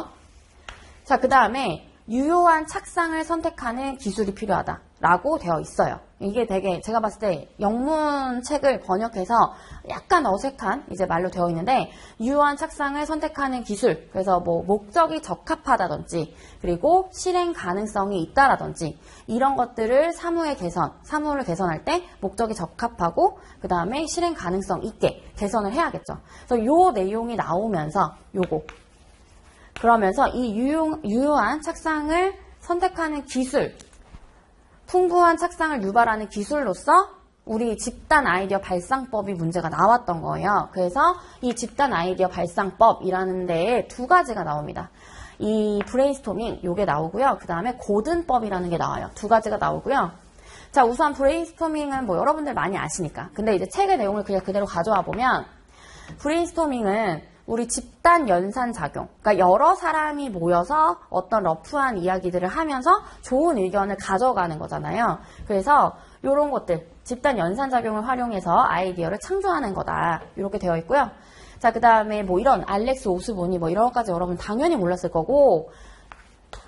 자, 그 다음에 유효한 착상을 선택하는 기술이 필요하다라고 되어 있어요. 이게 되게 제가 봤을 때 영문 책을 번역해서 약간 어색한 이제 말로 되어 있는데, 유효한 착상을 선택하는 기술, 그래서 뭐 목적이 적합하다든지, 그리고 실행 가능성이 있다라든지, 이런 것들을 사무를 개선할 때 목적이 적합하고 그 다음에 실행 가능성 있게 개선을 해야겠죠. 그래서 요 내용이 나오면서 그러면서 이 유효한 착상을 선택하는 기술, 풍부한 착상을 유발하는 기술로서 우리 집단 아이디어 발상법이 문제가 나왔던 거예요. 그래서 이 집단 아이디어 발상법이라는 데에 2가지가 나옵니다. 이 브레인스토밍 요게 나오고요. 그 다음에 고든법이라는 게 나와요. 2가지가 나오고요. 자, 우선 브레인스토밍은 뭐 여러분들 많이 아시니까. 근데 이제 책의 내용을 그냥 그대로 가져와 보면 브레인스토밍은 우리 집단 연산 작용, 그러니까 여러 사람이 모여서 어떤 러프한 이야기들을 하면서 좋은 의견을 가져가는 거잖아요. 그래서 이런 것들, 집단 연산 작용을 활용해서 아이디어를 창조하는 거다. 이렇게 되어 있고요. 자, 그 다음에 뭐 이런 알렉스 오스본이 뭐 이런 것까지 여러분 당연히 몰랐을 거고,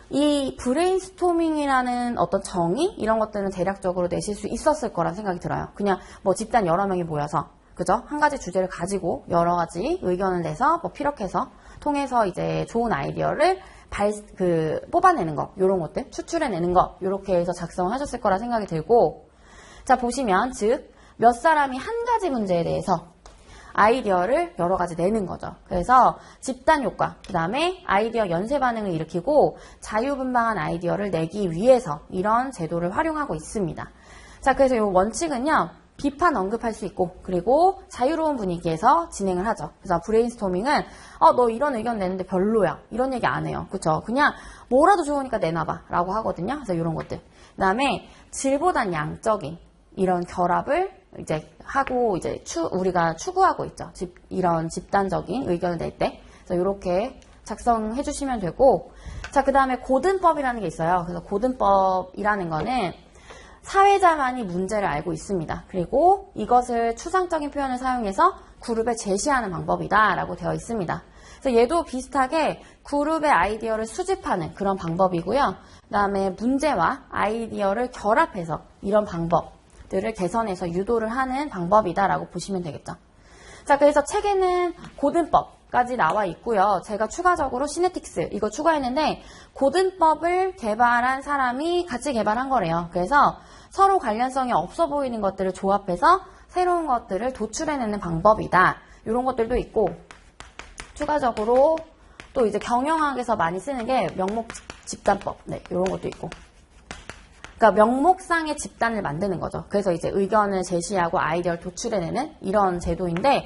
이 브레인스토밍이라는 어떤 정의 이런 것들은 대략적으로 내실 수 있었을 거란 생각이 들어요. 그냥 뭐 집단 여러 명이 모여서 그죠? 한 가지 주제를 가지고 여러 가지 의견을 내서 뭐 피력해서 통해서 이제 좋은 아이디어를 뽑아내는 거, 요런 것들 추출해내는 거, 요렇게 해서 작성을 하셨을 거라 생각이 들고, 자 보시면 즉 몇 사람이 한 가지 문제에 대해서 아이디어를 여러 가지 내는 거죠. 그래서 집단 효과, 그 다음에 아이디어 연쇄 반응을 일으키고 자유분방한 아이디어를 내기 위해서 이런 제도를 활용하고 있습니다. 자, 그래서 이 원칙은요, 비판 언급할 수 있고, 그리고 자유로운 분위기에서 진행을 하죠. 그래서 브레인스토밍은 너 이런 의견 내는데 별로야, 이런 얘기 안 해요. 그쵸? 그냥 뭐라도 좋으니까 내놔봐 라고 하거든요. 그래서 이런 것들. 그 다음에 질보단 양적인 이런 결합을 이제 하고 이제 우리가 추구하고 있죠. 이런 집단적인 의견을 낼 때. 그래서 이렇게 작성해 주시면 되고, 자, 그 다음에 고든법이라는 게 있어요. 그래서 고든법이라는 거는 사회자만이 문제를 알고 있습니다. 그리고 이것을 추상적인 표현을 사용해서 그룹에 제시하는 방법이다 라고 되어 있습니다. 그래서 얘도 비슷하게 그룹의 아이디어를 수집하는 그런 방법이고요. 그 다음에 문제와 아이디어를 결합해서 이런 방법들을 개선해서 유도를 하는 방법이다 라고 보시면 되겠죠. 자, 그래서 책에는 고든법까지 나와 있고요. 제가 추가적으로 시네틱스 이거 추가했는데, 고든법을 개발한 사람이 같이 개발한 거래요. 그래서 서로 관련성이 없어 보이는 것들을 조합해서 새로운 것들을 도출해내는 방법이다. 이런 것들도 있고, 추가적으로 또 이제 경영학에서 많이 쓰는 게 명목 집단법, 네, 이런 것도 있고. 그러니까 명목상의 집단을 만드는 거죠. 그래서 이제 의견을 제시하고 아이디어를 도출해내는 이런 제도인데,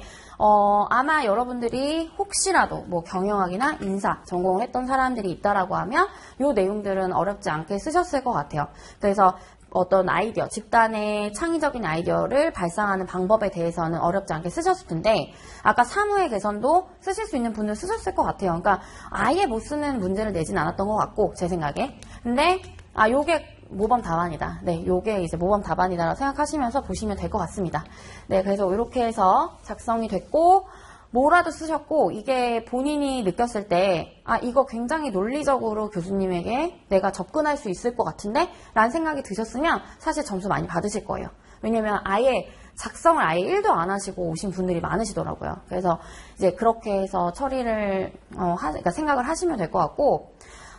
아마 여러분들이 혹시라도 뭐 경영학이나 인사 전공을 했던 사람들이 있다라고 하면 이 내용들은 어렵지 않게 쓰셨을 것 같아요. 그래서 어떤 아이디어, 집단의 창의적인 아이디어를 발상하는 방법에 대해서는 어렵지 않게 쓰셨을 텐데, 아까 사무의 개선도 쓰실 수 있는 분들 쓰셨을 것 같아요. 그러니까 아예 못 쓰는 문제를 내진 않았던 것 같고, 제 생각에. 근데 요게 모범 답안이다. 네, 요게 이제 모범 답안이다라고 생각하시면서 보시면 될 것 같습니다. 네, 그래서 이렇게 해서 작성이 됐고, 뭐라도 쓰셨고, 이게 본인이 느꼈을 때 이거 굉장히 논리적으로 교수님에게 내가 접근할 수 있을 것 같은데? 라는 생각이 드셨으면 사실 점수 많이 받으실 거예요. 왜냐면 아예 작성을 아예 1도 안 하시고 오신 분들이 많으시더라고요. 그래서 이제 그렇게 해서 처리를 그러니까 생각을 하시면 될 것 같고,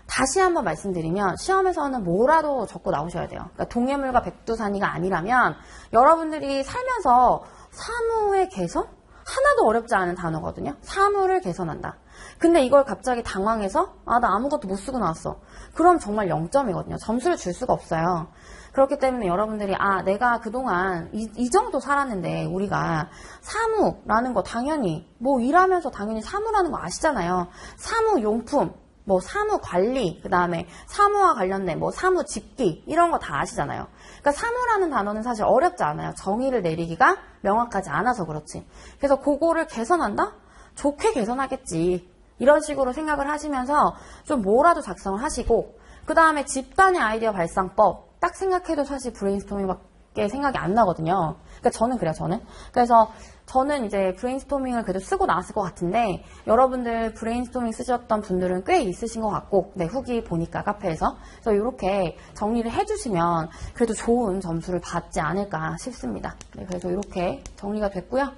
다시 한번 말씀드리면 시험에서는 뭐라도 적고 나오셔야 돼요. 그러니까 동해물과 백두산이가 아니라면 여러분들이 살면서 사무의 개선? 하나도 어렵지 않은 단어거든요. 사무를 개선한다. 근데 이걸 갑자기 당황해서 나 아무것도 못 쓰고 나왔어. 그럼 정말 0점이거든요. 점수를 줄 수가 없어요. 그렇기 때문에 여러분들이 내가 그동안 이 정도 살았는데 우리가 사무라는 거 당연히 뭐 일하면서 당연히 사무라는 거 아시잖아요. 사무용품, 뭐 사무 관리, 그 다음에 사무와 관련된 뭐 사무 집기 이런 거 다 아시잖아요. 그러니까 사무라는 단어는 사실 어렵지 않아요. 정의를 내리기가 명확하지 않아서 그렇지. 그래서 그거를 개선한다? 좋게 개선하겠지. 이런 식으로 생각을 하시면서 좀 뭐라도 작성을 하시고, 그 다음에 집단의 아이디어 발상법 딱 생각해도 사실 브레인스토밍밖에 생각이 안 나거든요. 그러니까 저는 그래요, 저는. 그래서 저는 이제 브레인스토밍을 그래도 쓰고 나왔을 것 같은데, 여러분들 브레인스토밍 쓰셨던 분들은 꽤 있으신 것 같고, 네, 후기 보니까 카페에서. 그래서 이렇게 정리를 해주시면 그래도 좋은 점수를 받지 않을까 싶습니다. 네, 그래서 이렇게 정리가 됐고요.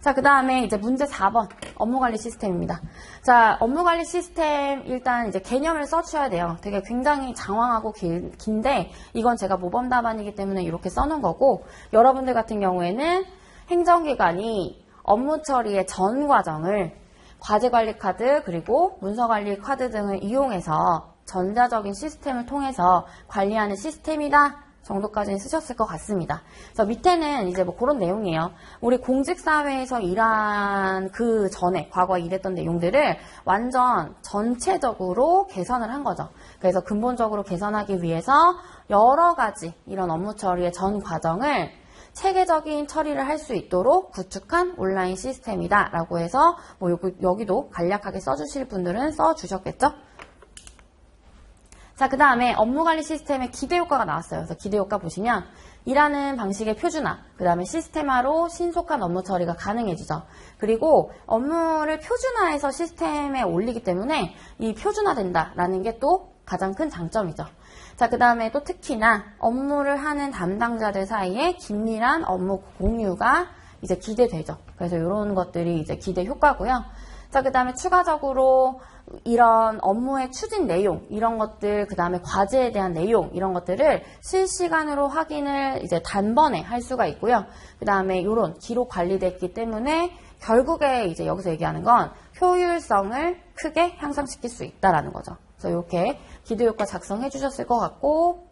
자, 그 다음에 이제 문제 4번 업무관리 시스템입니다. 자, 업무관리 시스템 일단 이제 개념을 써주셔야 돼요. 되게 굉장히 장황하고 긴데 이건 제가 모범 답안이기 때문에 이렇게 써놓은 거고, 여러분들 같은 경우에는 행정기관이 업무 처리의 전 과정을 과제관리 카드 그리고 문서관리 카드 등을 이용해서 전자적인 시스템을 통해서 관리하는 시스템이다 정도까지는 쓰셨을 것 같습니다. 그래서 밑에는 이제 뭐 그런 내용이에요. 우리 공직사회에서 일한 그 전에 과거에 일했던 내용들을 완전 전체적으로 개선을 한 거죠. 그래서 근본적으로 개선하기 위해서 여러 가지 이런 업무 처리의 전 과정을 체계적인 처리를 할 수 있도록 구축한 온라인 시스템이다 라고 해서 뭐 여기도 간략하게 써주실 분들은 써주셨겠죠? 자, 그 다음에 업무관리 시스템의 기대효과가 나왔어요. 그래서 기대효과 보시면 일하는 방식의 표준화, 그 다음에 시스템화로 신속한 업무 처리가 가능해지죠. 그리고 업무를 표준화해서 시스템에 올리기 때문에 이 표준화된다라는 게 또 가장 큰 장점이죠. 자, 그 다음에 또 특히나 업무를 하는 담당자들 사이에 긴밀한 업무 공유가 이제 기대되죠. 그래서 이런 것들이 이제 기대 효과고요. 자, 그 다음에 추가적으로 이런 업무의 추진 내용, 이런 것들, 그 다음에 과제에 대한 내용, 이런 것들을 실시간으로 확인을 이제 단번에 할 수가 있고요. 그 다음에 이런 기록 관리됐기 때문에 결국에 이제 여기서 얘기하는 건 효율성을 크게 향상시킬 수 있다라는 거죠. 그래서 이렇게 기대효과 작성해 주셨을 것 같고,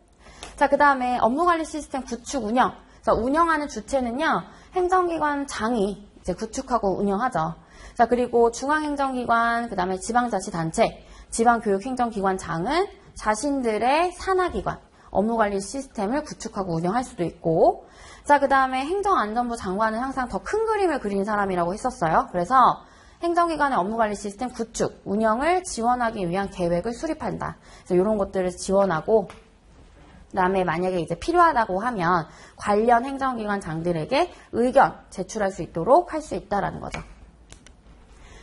자, 그 다음에 업무관리 시스템 구축 운영. 그래서 운영하는 주체는요, 행정기관 장이 이제 구축하고 운영하죠. 자, 그리고 중앙행정기관, 그 다음에 지방자치단체, 지방교육행정기관 장은 자신들의 산하기관, 업무관리 시스템을 구축하고 운영할 수도 있고, 자, 그 다음에 행정안전부 장관은 항상 더 큰 그림을 그린 사람이라고 했었어요. 그래서 행정기관의 업무관리 시스템 구축, 운영을 지원하기 위한 계획을 수립한다. 그래서 이런 것들을 지원하고, 그 다음에 만약에 이제 필요하다고 하면 관련 행정기관 장들에게 의견 제출할 수 있도록 할 수 있다라는 거죠.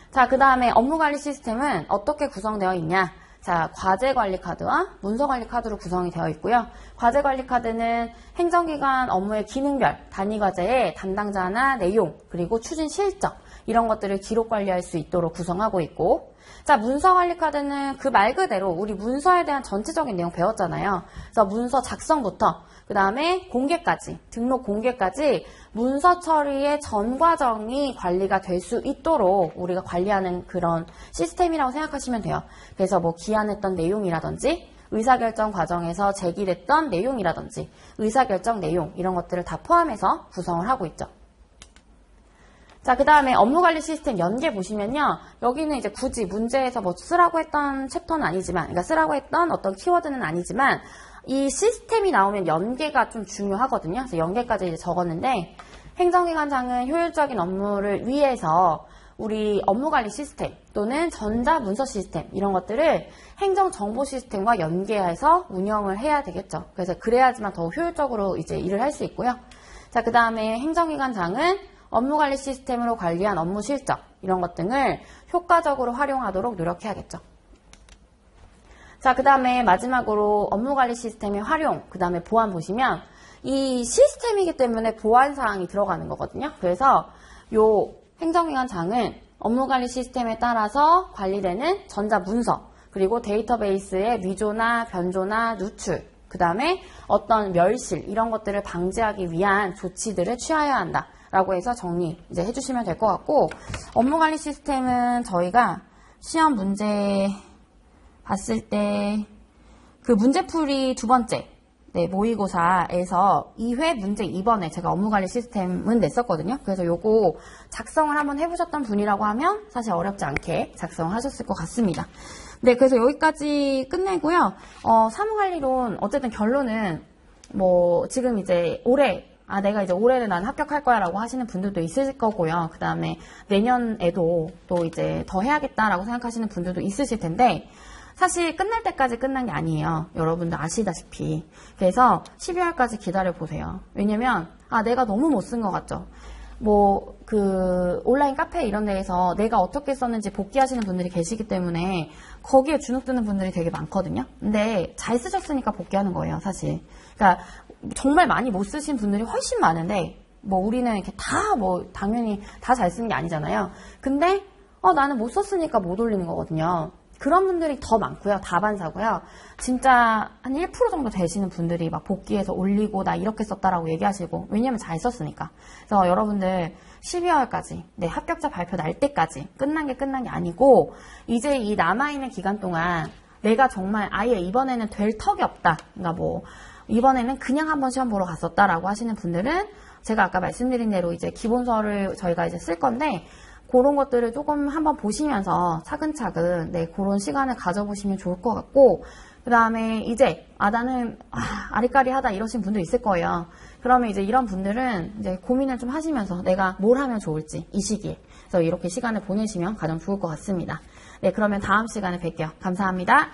자, 그 다음에 업무관리 시스템은 어떻게 구성되어 있냐? 자, 과제관리 카드와 문서관리 카드로 구성이 되어 있고요. 과제관리 카드는 행정기관 업무의 기능별, 단위과제의 담당자나 내용, 그리고 추진 실적, 이런 것들을 기록 관리할 수 있도록 구성하고 있고, 자, 문서관리 카드는 그 말 그대로 우리 문서에 대한 전체적인 내용 배웠잖아요. 그래서 문서 작성부터 그 다음에 공개까지, 등록 공개까지 문서 처리의 전 과정이 관리가 될 수 있도록 우리가 관리하는 그런 시스템이라고 생각하시면 돼요. 그래서 뭐 기한했던 내용이라든지 의사결정 과정에서 제기됐던 내용이라든지 의사결정 내용, 이런 것들을 다 포함해서 구성을 하고 있죠. 자, 그 다음에 업무관리 시스템 연계 보시면요. 여기는 이제 굳이 문제에서 뭐 쓰라고 했던 챕터는 아니지만, 그러니까 쓰라고 했던 어떤 키워드는 아니지만, 이 시스템이 나오면 연계가 좀 중요하거든요. 그래서 연계까지 이제 적었는데, 행정기관장은 효율적인 업무를 위해서 우리 업무관리 시스템 또는 전자문서 시스템, 이런 것들을 행정정보 시스템과 연계해서 운영을 해야 되겠죠. 그래서 그래야지만 더 효율적으로 이제 일을 할 수 있고요. 자, 그 다음에 행정기관장은 업무관리 시스템으로 관리한 업무 실적, 이런 것 등을 효과적으로 활용하도록 노력해야겠죠. 자, 그 다음에 마지막으로 업무관리 시스템의 활용, 그 다음에 보안 보시면 이 시스템이기 때문에 보안 사항이 들어가는 거거든요. 그래서 요 행정기관장은 업무관리 시스템에 따라서 관리되는 전자문서, 그리고 데이터베이스의 위조나 변조나 누출, 그 다음에 어떤 멸실, 이런 것들을 방지하기 위한 조치들을 취하여야 한다 라고 해서 정리 이제 해주시면 될 것 같고, 업무관리 시스템은 저희가 시험 문제 봤을 때 그 문제풀이 두 번째, 네, 모의고사에서 2회 문제 2번에 제가 업무관리 시스템은 냈었거든요. 그래서 요거 작성을 한번 해보셨던 분이라고 하면 사실 어렵지 않게 작성하셨을 것 같습니다. 네, 그래서 여기까지 끝내고요. 사무관리론 어쨌든 결론은 뭐 지금 이제 올해 내가 이제 올해는 난 합격할 거야 라고 하시는 분들도 있을 거고요. 그 다음에 내년에도 또 이제 더 해야겠다라고 생각하시는 분들도 있으실 텐데, 사실 끝날 때까지 끝난 게 아니에요. 여러분들 아시다시피. 그래서 12월까지 기다려보세요. 왜냐면, 내가 너무 못 쓴 것 같죠? 뭐, 온라인 카페 이런 데에서 내가 어떻게 썼는지 복귀하시는 분들이 계시기 때문에 거기에 주눅드는 분들이 되게 많거든요. 근데 잘 쓰셨으니까 복귀하는 거예요, 사실. 그러니까 정말 많이 못 쓰신 분들이 훨씬 많은데, 뭐 우리는 이렇게 다 뭐 당연히 다 잘 쓰는 게 아니잖아요. 근데 나는 못 썼으니까 못 올리는 거거든요. 그런 분들이 더 많고요. 다반사고요. 진짜 한 1% 정도 되시는 분들이 막 복귀해서 올리고 나 이렇게 썼다라고 얘기하시고, 왜냐면 잘 썼으니까. 그래서 여러분들 12월까지, 네, 합격자 발표 날 때까지 끝난 게 아니고, 이제 이 남아있는 기간 동안 내가 정말 아예 이번에는 될 턱이 없다. 그러니까 뭐 이번에는 그냥 한번 시험 보러 갔었다라고 하시는 분들은 제가 아까 말씀드린 대로 이제 기본서를 저희가 이제 쓸 건데, 그런 것들을 조금 한번 보시면서 차근차근, 네, 그런 시간을 가져보시면 좋을 것 같고, 그 다음에 이제 나는 아리까리하다 이러신 분도 있을 거예요. 그러면 이제 이런 분들은 이제 고민을 좀 하시면서 내가 뭘 하면 좋을지 이 시기에 그래서 이렇게 시간을 보내시면 가장 좋을 것 같습니다. 네, 그러면 다음 시간에 뵐게요. 감사합니다.